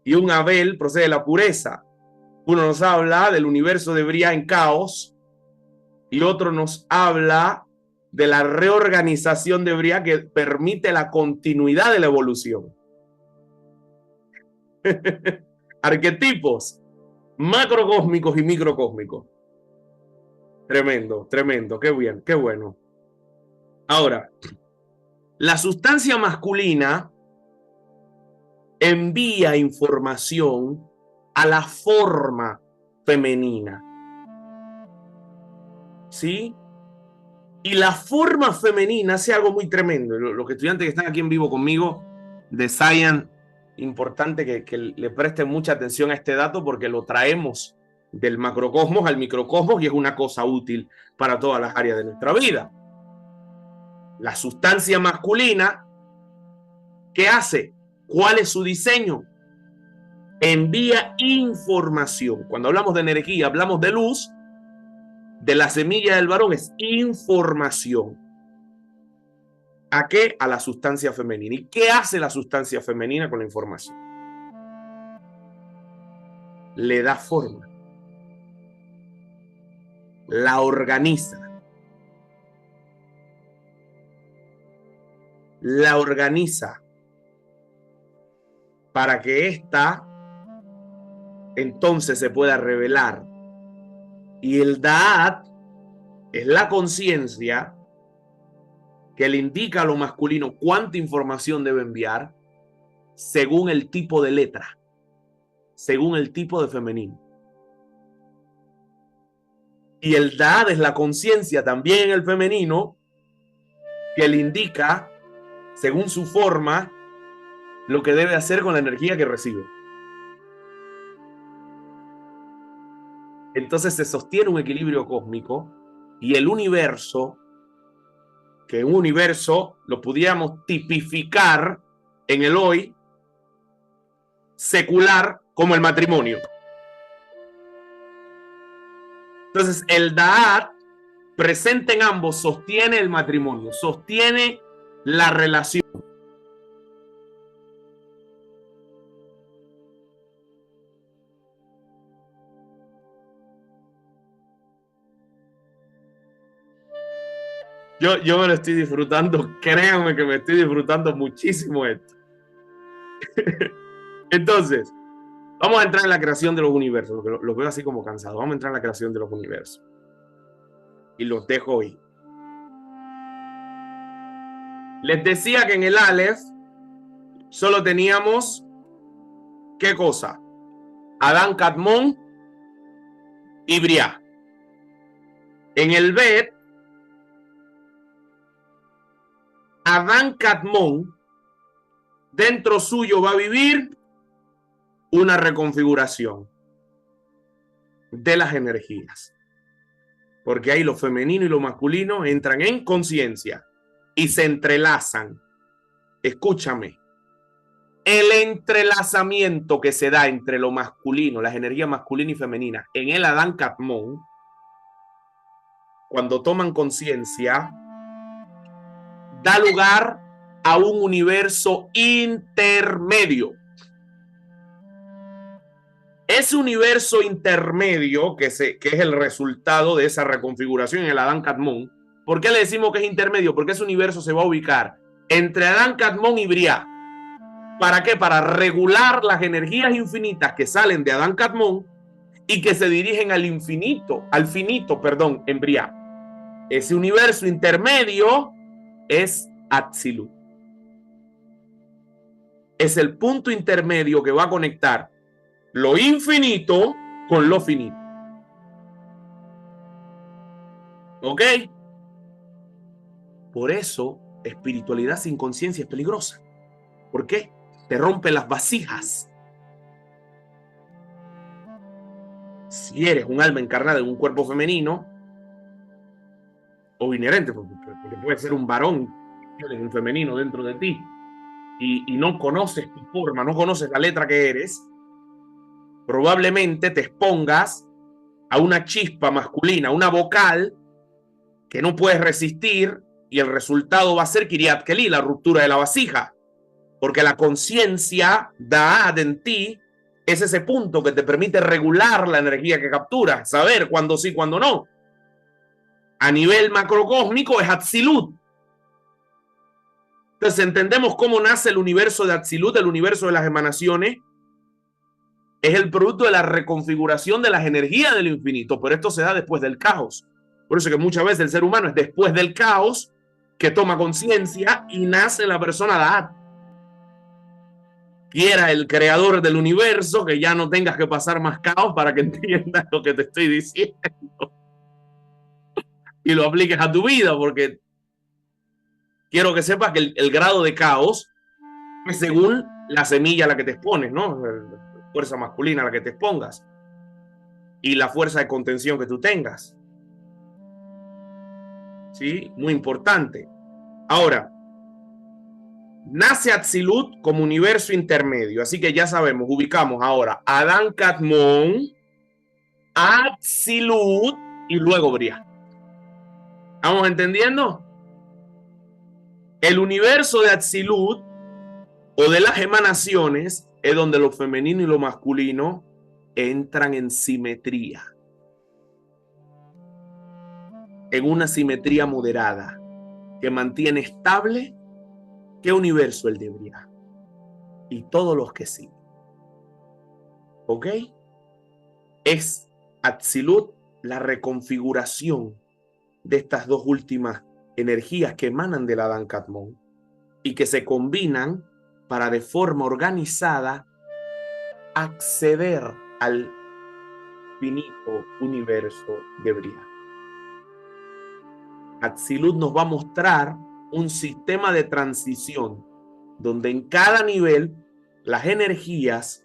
y un Abel procede de la pureza. Uno nos habla del universo de Bria en caos y otro nos habla de la reorganización de Bria que permite la continuidad de la evolución. Arquetipos macrocósmicos y microcósmicos. Tremendo, tremendo, qué bien, qué bueno. Ahora, la sustancia masculina envía información a la forma femenina. ¿Sí? Y la forma femenina hace algo muy tremendo. Los estudiantes que están aquí en vivo conmigo de Science, importante que le presten mucha atención a este dato porque lo traemos del macrocosmos al microcosmos y es una cosa útil para todas las áreas de nuestra vida. La sustancia masculina, ¿qué hace? ¿Cuál es su diseño? Envía información. Cuando hablamos de energía, hablamos de luz. De la semilla del varón es información. ¿A qué? A la sustancia femenina. ¿Y qué hace la sustancia femenina con la información? Le da forma. La organiza. La organiza para que ésta entonces se pueda revelar. Y el Da'at es la conciencia que le indica a lo masculino cuánta información debe enviar según el tipo de letra, según el tipo de femenino. Y el Da'at es la conciencia también en el femenino que le indica, según su forma, lo que debe hacer con la energía que recibe. Entonces se sostiene un equilibrio cósmico y el universo, que un universo lo pudiéramos tipificar en el hoy secular como el matrimonio. Entonces el Da'at presente en ambos sostiene el matrimonio, sostiene la relación. Yo me lo estoy disfrutando, créanme que me estoy disfrutando muchísimo esto. Entonces, vamos a entrar en la creación de los universos, porque los veo así como cansados. Vamos a entrar en la creación de los universos. Y los dejo hoy. Les decía que en el Aleph solo teníamos, ¿qué cosa? Adán, Kadmón y Bria. En el Bet, Adán Kadmon, dentro suyo va a vivir una reconfiguración de las energías. Porque ahí lo femenino y lo masculino entran en conciencia y se entrelazan. Escúchame, el entrelazamiento que se da entre lo masculino, las energías masculina y femenina, en el Adán Kadmon, cuando toman conciencia, da lugar a un universo intermedio. Ese universo intermedio, que es el resultado de esa reconfiguración en el Adán Kadmon, ¿por qué le decimos que es intermedio? Porque ese universo se va a ubicar entre Adán Kadmon y Briah. ¿Para qué? Para regular las energías infinitas que salen de Adán Kadmon y que se dirigen al infinito, en Briah. Ese universo intermedio es Atzilut. Es el punto intermedio que va a conectar lo infinito con lo finito. ¿Ok? Por eso, espiritualidad sin conciencia es peligrosa. ¿Por qué? Te rompe las vasijas. Si eres un alma encarnada en un cuerpo femenino, o inherente, porque puede ser un varón, un femenino dentro de ti, y no conoces tu forma, no conoces la letra que eres, probablemente te expongas a una chispa masculina, una vocal que no puedes resistir, y el resultado va a ser Kiryat Keli, la ruptura de la vasija, porque la conciencia Da'at en ti es ese punto que te permite regular la energía que capturas, saber cuándo sí, cuándo no. A nivel macrocósmico es Atzilut. Entonces entendemos cómo nace el universo de Atzilut, el universo de las emanaciones. Es el producto de la reconfiguración de las energías del infinito, pero esto se da después del caos. Por eso que muchas veces el ser humano es después del caos que toma conciencia y nace la persona Da'at. Quiera el creador del universo que ya no tengas que pasar más caos para que entiendas lo que te estoy diciendo y lo apliques a tu vida, porque quiero que sepas que el grado de caos es según la semilla a la que te expones, ¿no? La fuerza masculina a la que te expongas y la fuerza de contención que tú tengas. ¿Sí? Muy importante. Ahora, nace Atzilut como universo intermedio, así que ya sabemos, ubicamos ahora Adán Kadmon, Atzilut y luego Briah. ¿Vamos entendiendo? El universo de Atzilut o de las emanaciones es donde lo femenino y lo masculino entran en simetría, en una simetría moderada que mantiene estable ¿qué universo? El de Briah y todos los que siguen. ¿Ok? Es Atzilut la reconfiguración de estas dos últimas energías que emanan del Adán Kadmon y que se combinan para de forma organizada acceder al finito universo de Briah. Atzilut nos va a mostrar un sistema de transición donde en cada nivel las energías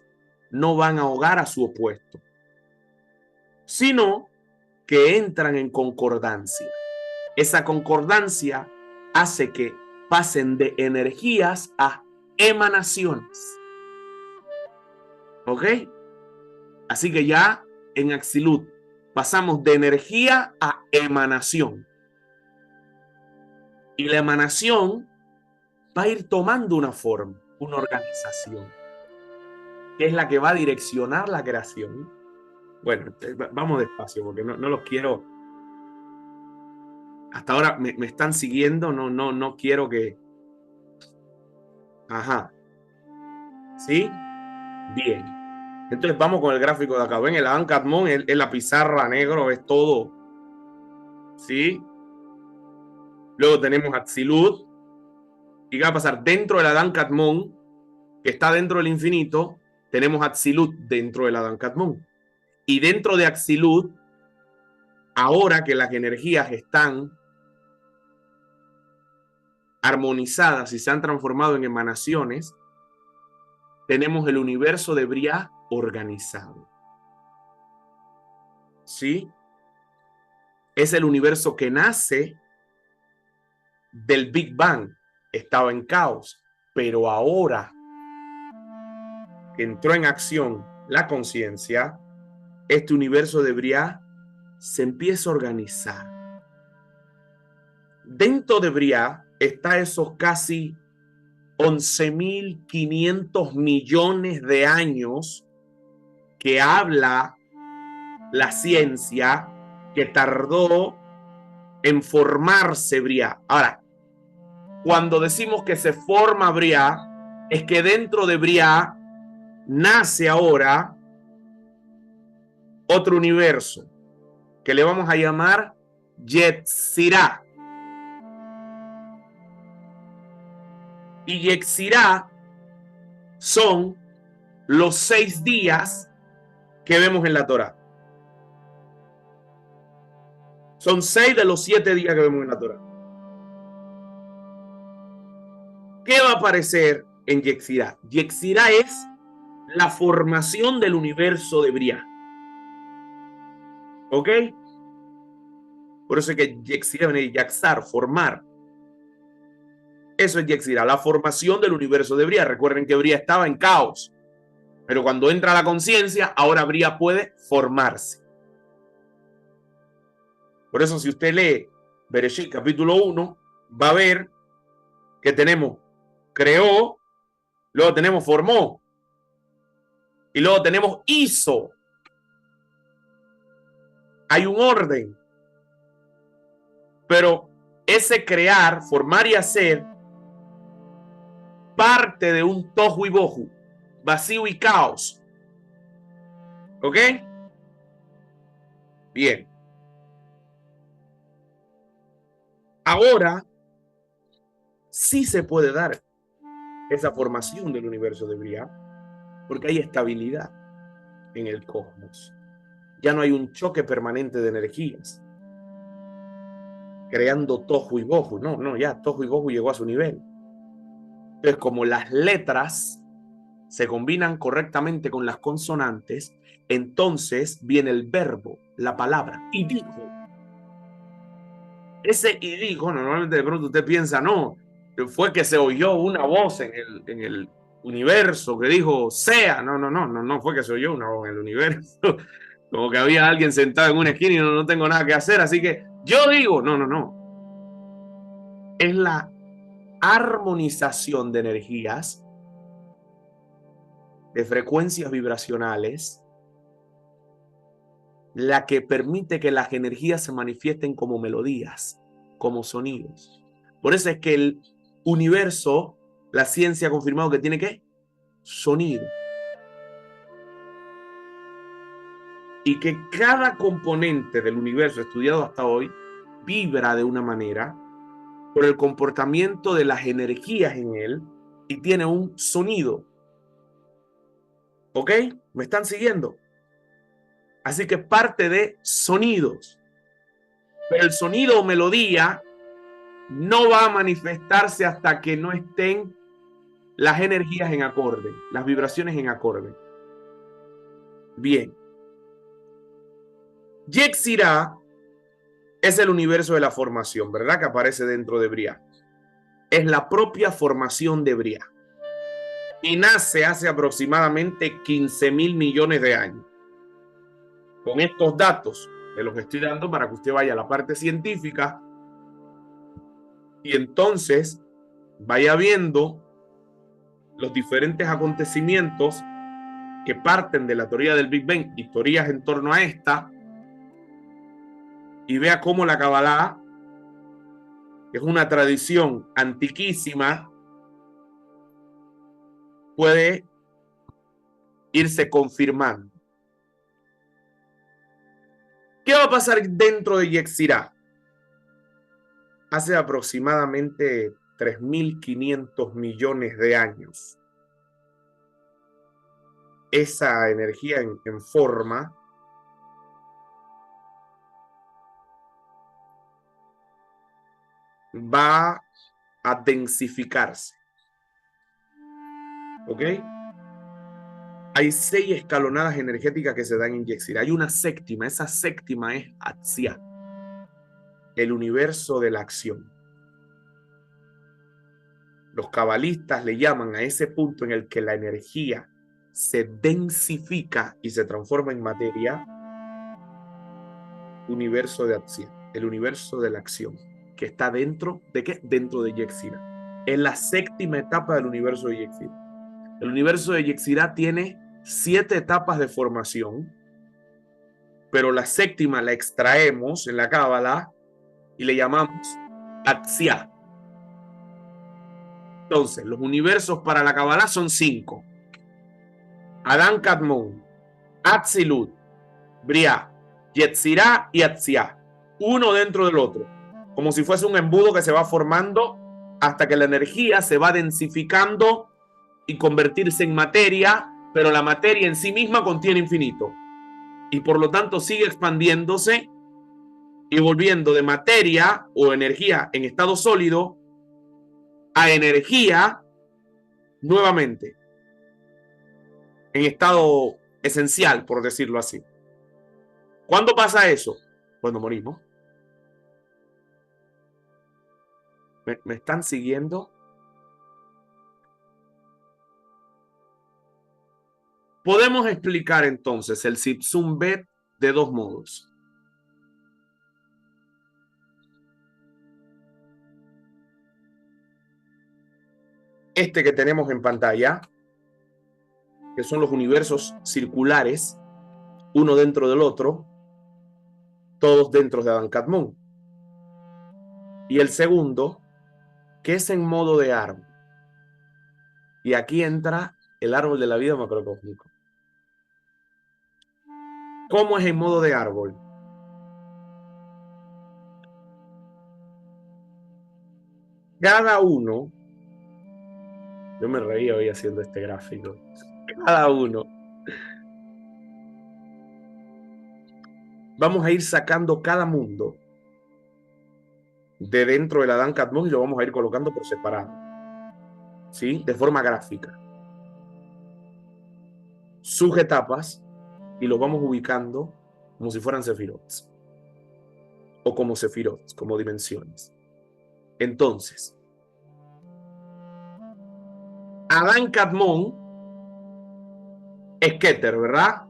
no van a ahogar a su opuesto, sino que entran en concordancia. Esa concordancia hace que pasen de energías a emanaciones. ¿Ok? Así que ya en Atzilut pasamos de energía a emanación. Y la emanación va a ir tomando una forma, una organización, que es la que va a direccionar la creación. Bueno, vamos despacio porque no los quiero. Hasta ahora me están siguiendo, no quiero que. Ajá. ¿Sí? Bien. Entonces vamos con el gráfico de acá. Ven, el Adán Kadmon es la pizarra negro, es todo. ¿Sí? Luego tenemos Atzilut. ¿Y qué va a pasar? Dentro del Adán Kadmon, que está dentro del infinito, tenemos Atzilut dentro del Adán Kadmon. Y dentro de Atzilut ahora que las energías están armonizadas y se han transformado en emanaciones, tenemos el universo de Briah organizado. ¿Sí? Es el universo que nace del Big Bang. Estaba en caos, pero ahora entró en acción la conciencia, este universo de Briah se empieza a organizar. Dentro de Briah está esos casi 11.500 millones de años que habla la ciencia que tardó en formarse Briah. Ahora, cuando decimos que se forma Briah, es que dentro de Briah nace ahora otro universo que le vamos a llamar Yetzirah. Y Yetzirah son los 6 días que vemos en la Torá. Son 6 de los 7 días que vemos en la Torá. ¿Qué va a aparecer en Yetzirah? Yetzirah es la formación del universo de Briah. ¿Ok? Por eso es que Yetzirah viene de Yaxar, formar. Eso es Yetzirah, la formación del universo de Briah. Recuerden que Briah estaba en caos, pero cuando entra la conciencia, ahora Briah puede formarse. Por eso si usted lee Bereshit capítulo 1, va a ver que tenemos creó, luego tenemos formó, y luego tenemos hizo. Hay un orden. Pero ese crear, formar y hacer parte de un tohu y bohu, vacío y caos. ¿Ok? Bien. Ahora sí se puede dar esa formación del universo de Briah, porque hay estabilidad en el cosmos. Ya no hay un choque permanente de energías creando tohu y bohu. No, ya tohu y bohu llegó a su nivel. Entonces, como las letras se combinan correctamente con las consonantes, entonces viene el verbo, la palabra, y dijo. Ese y dijo, normalmente de pronto usted piensa, no, fue que se oyó una voz en el universo que dijo, sea. No fue que se oyó una voz en el universo. Como que había alguien sentado en una esquina y no tengo nada que hacer, así que yo digo, no. Es la armonización de energías, de frecuencias vibracionales, la que permite que las energías se manifiesten como melodías, como sonidos. Por eso es que el universo, la ciencia ha confirmado que tiene ¿qué? Sonido. Y que cada componente del universo estudiado hasta hoy vibra de una manera por el comportamiento de las energías en él y tiene un sonido. ¿Ok? ¿Me están siguiendo? Así que parte de sonidos. Pero el sonido o melodía no va a manifestarse hasta que no estén las energías en acorde, las vibraciones en acorde. Bien. Yetzirah es el universo de la formación, ¿verdad? Que aparece dentro de Briah. Es la propia formación de Briah. Y nace hace aproximadamente 15.000 millones de años. Con estos datos de los que estoy dando para que usted vaya a la parte científica y entonces vaya viendo los diferentes acontecimientos que parten de la teoría del Big Bang y teorías en torno a esta, y vea cómo la Kabbalah, que es una tradición antiquísima, puede irse confirmando. ¿Qué va a pasar dentro de Yetzirah? Hace aproximadamente 3.500 millones de años, esa energía en forma va a densificarse. ¿Ok? Hay 6 escalonadas energéticas que se dan en Yetzirah. Hay una séptima. Esa séptima es Atzia, el universo de la acción. Los cabalistas le llaman a ese punto en el que la energía se densifica y se transforma en materia, universo de Atzia, el universo de la acción, que está dentro de ¿qué? Dentro de Yetzirah. Es la séptima etapa del universo de Yetzirah. El universo de Yetzirah tiene 7 etapas de formación, pero la séptima la extraemos en la Cábala y le llamamos Atzia. Entonces, los universos para la Cábala son 5. Adán Kadmon, Atzilut, Briah, Yetzirah y Atzia. Uno dentro del otro. Como si fuese un embudo que se va formando hasta que la energía se va densificando y convertirse en materia, pero la materia en sí misma contiene infinito. Y por lo tanto sigue expandiéndose y volviendo de materia o energía en estado sólido a energía nuevamente en estado esencial, por decirlo así. ¿Cuándo pasa eso? Cuando morimos. ¿Me están siguiendo? Podemos explicar entonces el Sitzum Bet de 2 modos. Este que tenemos en pantalla, que son los universos circulares, uno dentro del otro, todos dentro de Adán Kadmon. Y el segundo, que es en modo de árbol. Y aquí entra el árbol de la vida macrocósmico. ¿Cómo es en modo de árbol? Cada uno, yo me reía hoy haciendo este gráfico, cada uno, vamos a ir sacando cada mundo de dentro del Adán Kadmon y lo vamos a ir colocando por separado, ¿sí? De forma gráfica. Sus etapas, y los vamos ubicando como si fueran sefirots o como sefirots, como dimensiones. Entonces, Adán Kadmon es Keter, ¿verdad?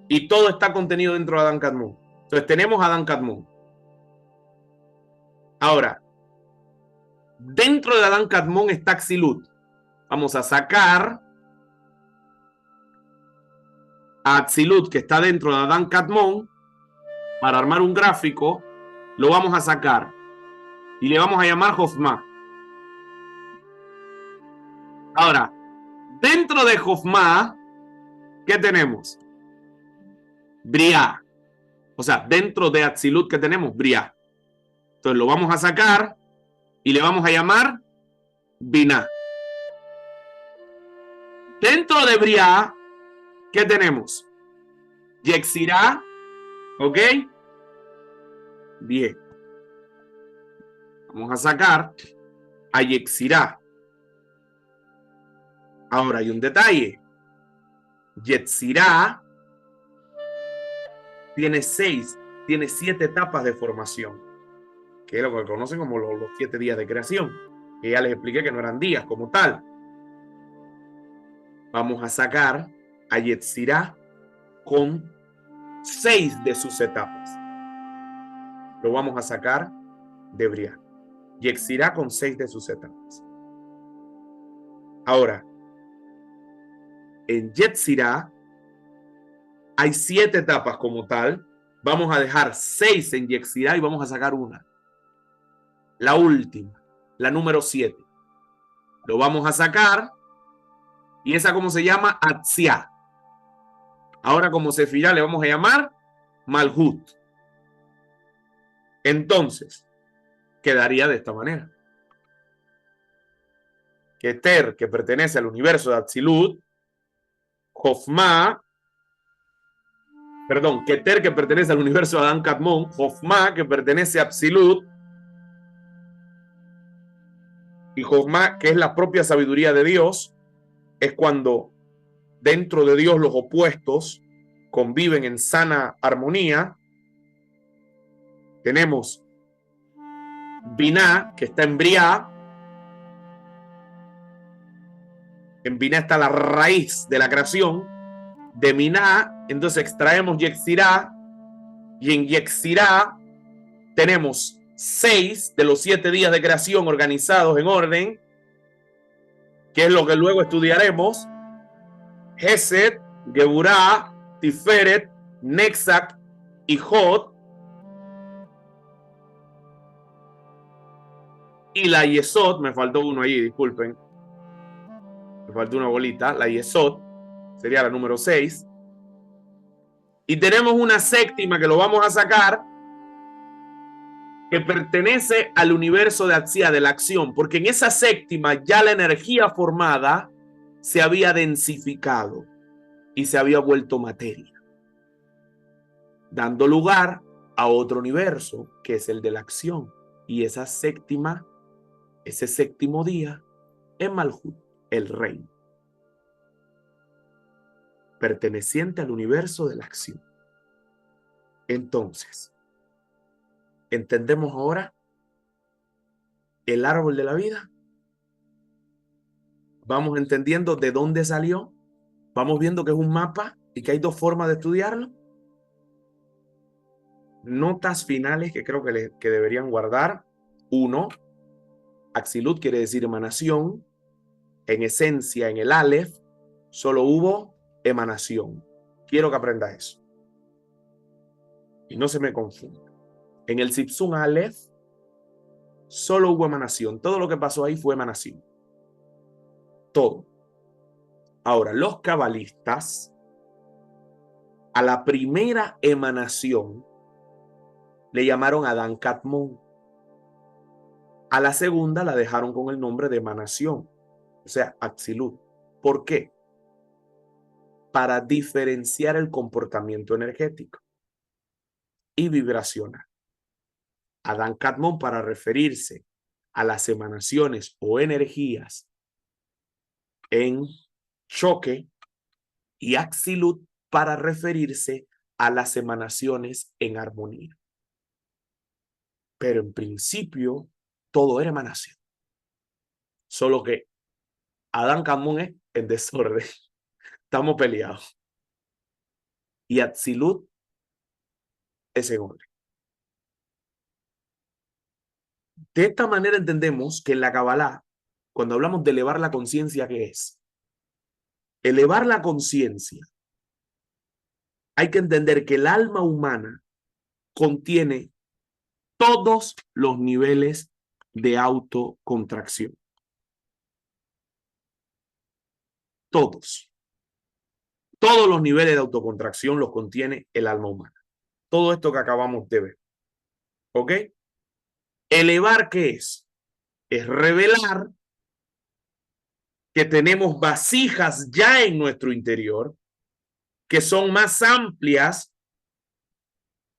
Y todo está contenido dentro de Adán Kadmon. Entonces tenemos Adán Kadmon. Ahora, dentro de Adán Kadmon está Atzilut. Vamos a sacar a Atzilut, que está dentro de Adán Kadmon, para armar un gráfico. Lo vamos a sacar y le vamos a llamar Jochma. Ahora, dentro de Jochma, ¿qué tenemos? Briah. O sea, dentro de Atzilut, ¿qué tenemos? Briah. Entonces lo vamos a sacar y le vamos a llamar Binah. Dentro de Briah, ¿qué tenemos? Yetzirah, ¿ok? Bien. Vamos a sacar a Yetzirah. Ahora hay un detalle. Yetzirah tiene 7 etapas de formación, que es lo que conocen como los 7 días de creación, que ya les expliqué que no eran días como tal. Vamos a sacar a Yetzirah con 6 de sus etapas. Lo vamos a sacar de Briah. Yetzirah con 6 de sus etapas. Ahora, en Yetzirah hay 7 etapas como tal. Vamos a dejar 6 en Yetzirah y vamos a sacar una. La última, la número 7. Lo vamos a sacar y esa, ¿cómo se llama? Atzia. Ahora como Sefirá le vamos a llamar Malhut. Entonces, quedaría de esta manera. Keter, que pertenece al universo de Atzilut, Jochma, Keter, que pertenece al universo de Adán Kadmon, Jochma, que pertenece a Atzilut, Y Jochma, que es la propia sabiduría de Dios, es cuando dentro de Dios los opuestos conviven en sana armonía. Tenemos Binah, que está en Briah. En Binah está la raíz de la creación. De Binah, entonces extraemos Yetzirah, y en Yetzirah tenemos 6 de los 7 días de creación organizados en orden, que es lo que luego estudiaremos. Hesed, Geburah, Tiferet, Nexak y Hod. Y la Yesod, me faltó uno ahí, disculpen. Me faltó una bolita. La Yesod sería la número 6. Y tenemos una séptima que lo vamos a sacar, que pertenece al universo de Atzia, de la acción, porque en esa séptima ya la energía formada se había densificado y se había vuelto materia, dando lugar a otro universo que es el de la acción. Y esa séptima, ese séptimo día es Malhut, el reino, perteneciente al universo de la acción. Entonces, ¿entendemos ahora el árbol de la vida? Vamos entendiendo de dónde salió. Vamos viendo que es un mapa y que hay dos formas de estudiarlo. Notas finales que creo que deberían guardar. 1. Axilut quiere decir emanación. En esencia, en el Aleph, solo hubo emanación. Quiero que aprenda eso. Y no se me confunda. En el Sipsun Aleph, solo hubo emanación. Todo lo que pasó ahí fue emanación. Todo. Ahora, los cabalistas, a la primera emanación, le llamaron Adán Kadmon. A la segunda la dejaron con el nombre de emanación, o sea, Atsilut. ¿Por qué? Para diferenciar el comportamiento energético y vibracional. Adán Kadmon para referirse a las emanaciones o energías en choque, y Atsilut para referirse a las emanaciones en armonía. Pero en principio todo era emanación. Solo que Adán Kadmon es en desorden. Estamos peleados. Y Atsilut es en orden. De esta manera entendemos que en la Kabbalah, cuando hablamos de elevar la conciencia, ¿qué es? Elevar la conciencia. Hay que entender que el alma humana contiene todos los niveles de autocontracción. Todos. Todos los niveles de autocontracción los contiene el alma humana. Todo esto que acabamos de ver. ¿Ok? Elevar, ¿qué es? Es revelar que tenemos vasijas ya en nuestro interior que son más amplias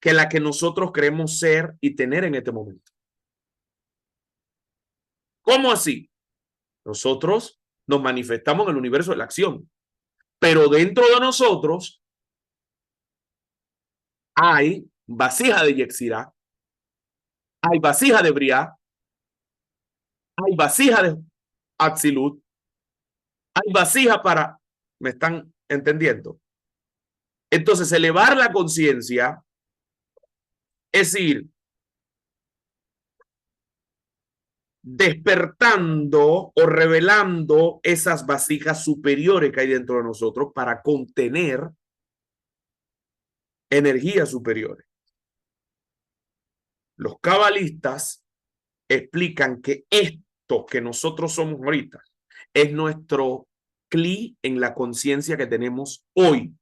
que la que nosotros creemos ser y tener en este momento. ¿Cómo así? Nosotros nos manifestamos en el universo de la acción, pero dentro de nosotros hay vasija de Yetzirah, hay vasija de Briah, hay vasija de Atzilut, hay vasija para... ¿Me están entendiendo? Entonces, elevar la conciencia es ir despertando o revelando esas vasijas superiores que hay dentro de nosotros para contener energías superiores. Los cabalistas explican que esto que nosotros somos ahorita es nuestro cli en la conciencia que tenemos hoy.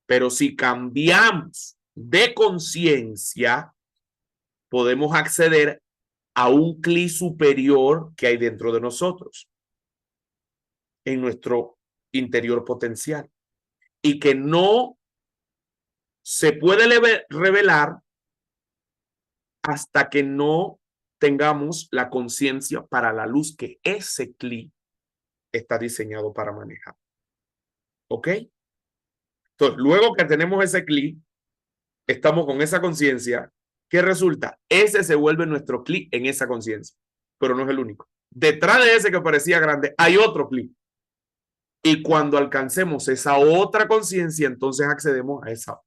Pero si cambiamos de conciencia, podemos acceder a un cli superior que hay dentro de nosotros, en nuestro interior potencial, y que no se puede revelar hasta que no tengamos la conciencia para la luz que ese CLI está diseñado para manejar. ¿Ok? Entonces, luego que tenemos ese CLI, estamos con esa conciencia, ¿qué resulta? Ese se vuelve nuestro CLI en esa conciencia, pero no es el único. Detrás de ese que parecía grande, hay otro CLI. Y cuando alcancemos esa otra conciencia, entonces accedemos a esa.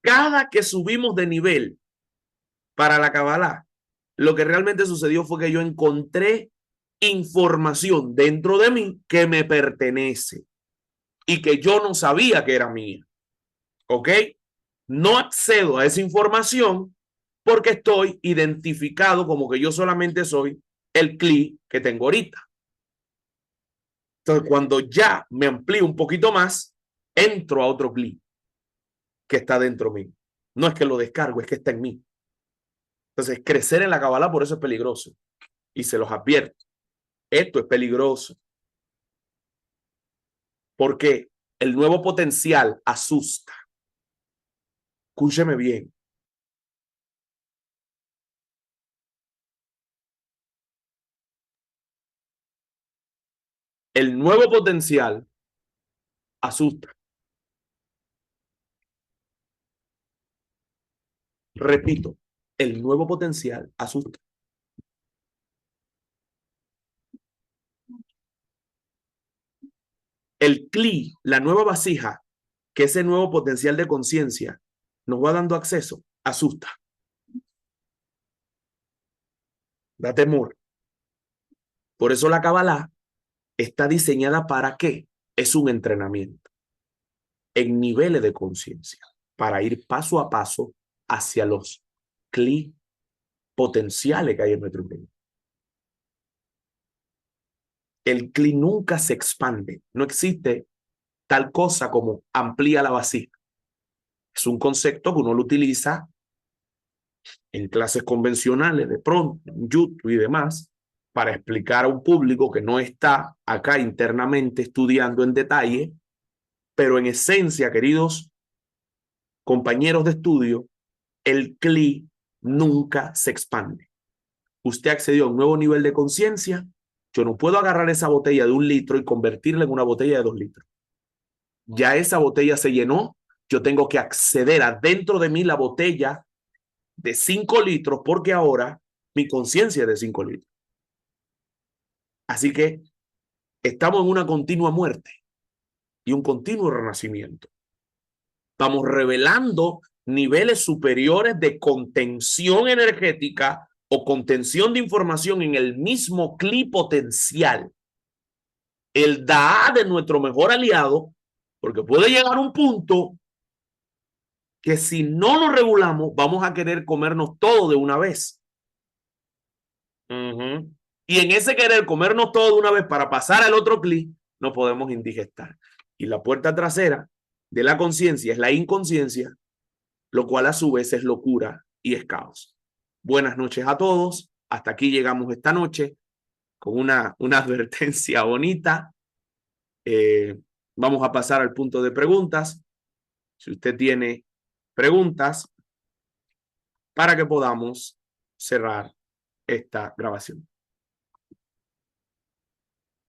Cada que subimos de nivel para la Kabbalah, lo que realmente sucedió fue que yo encontré información dentro de mí que me pertenece y que yo no sabía que era mía. ¿Ok? No accedo a esa información porque estoy identificado como que yo solamente soy el CLI que tengo ahorita. Entonces, cuando ya me amplío un poquito más, entro a otro CLI que está dentro de mí. No es que lo descargo, es que está en mí. Entonces, crecer en la Kabbalah por eso es peligroso. Y se los advierto. Esto es peligroso. Porque el nuevo potencial asusta. Escúcheme bien. El nuevo potencial asusta. Repito, el nuevo potencial asusta. El CLI, la nueva vasija, que ese nuevo potencial de conciencia nos va dando acceso, asusta. Da temor. Por eso la Kabbalah está diseñada para qué? Es un entrenamiento en niveles de conciencia para ir paso a paso hacia los CLI potenciales que hay en nuestro interior. El CLI nunca se expande. No existe tal cosa como amplía la vasija. Es un concepto que uno lo utiliza en clases convencionales, de pronto, en YouTube y demás, para explicar a un público que no está acá internamente estudiando en detalle, pero en esencia, queridos compañeros de estudio, el CLI nunca se expande. Usted accedió a un nuevo nivel de conciencia. Yo no puedo agarrar esa botella de 1 litro y convertirla en una botella de 2 litros. Ya esa botella se llenó. Yo tengo que acceder a dentro de mí la botella de 5 litros porque ahora mi conciencia es de 5 litros. Así que estamos en una continua muerte y un continuo renacimiento. Estamos revelando niveles superiores de contención energética o contención de información en el mismo CLI potencial. El DA de nuestro mejor aliado, porque puede llegar a un punto que si no lo regulamos, vamos a querer comernos todo de una vez. Y en ese querer comernos todo de una vez para pasar al otro CLI, no podemos indigestar. Y la puerta trasera de la conciencia es la inconsciencia, lo cual a su vez es locura y es caos. Buenas noches a todos. Hasta aquí llegamos esta noche con una advertencia bonita. Vamos a pasar al punto de preguntas. Si usted tiene preguntas, para que podamos cerrar esta grabación.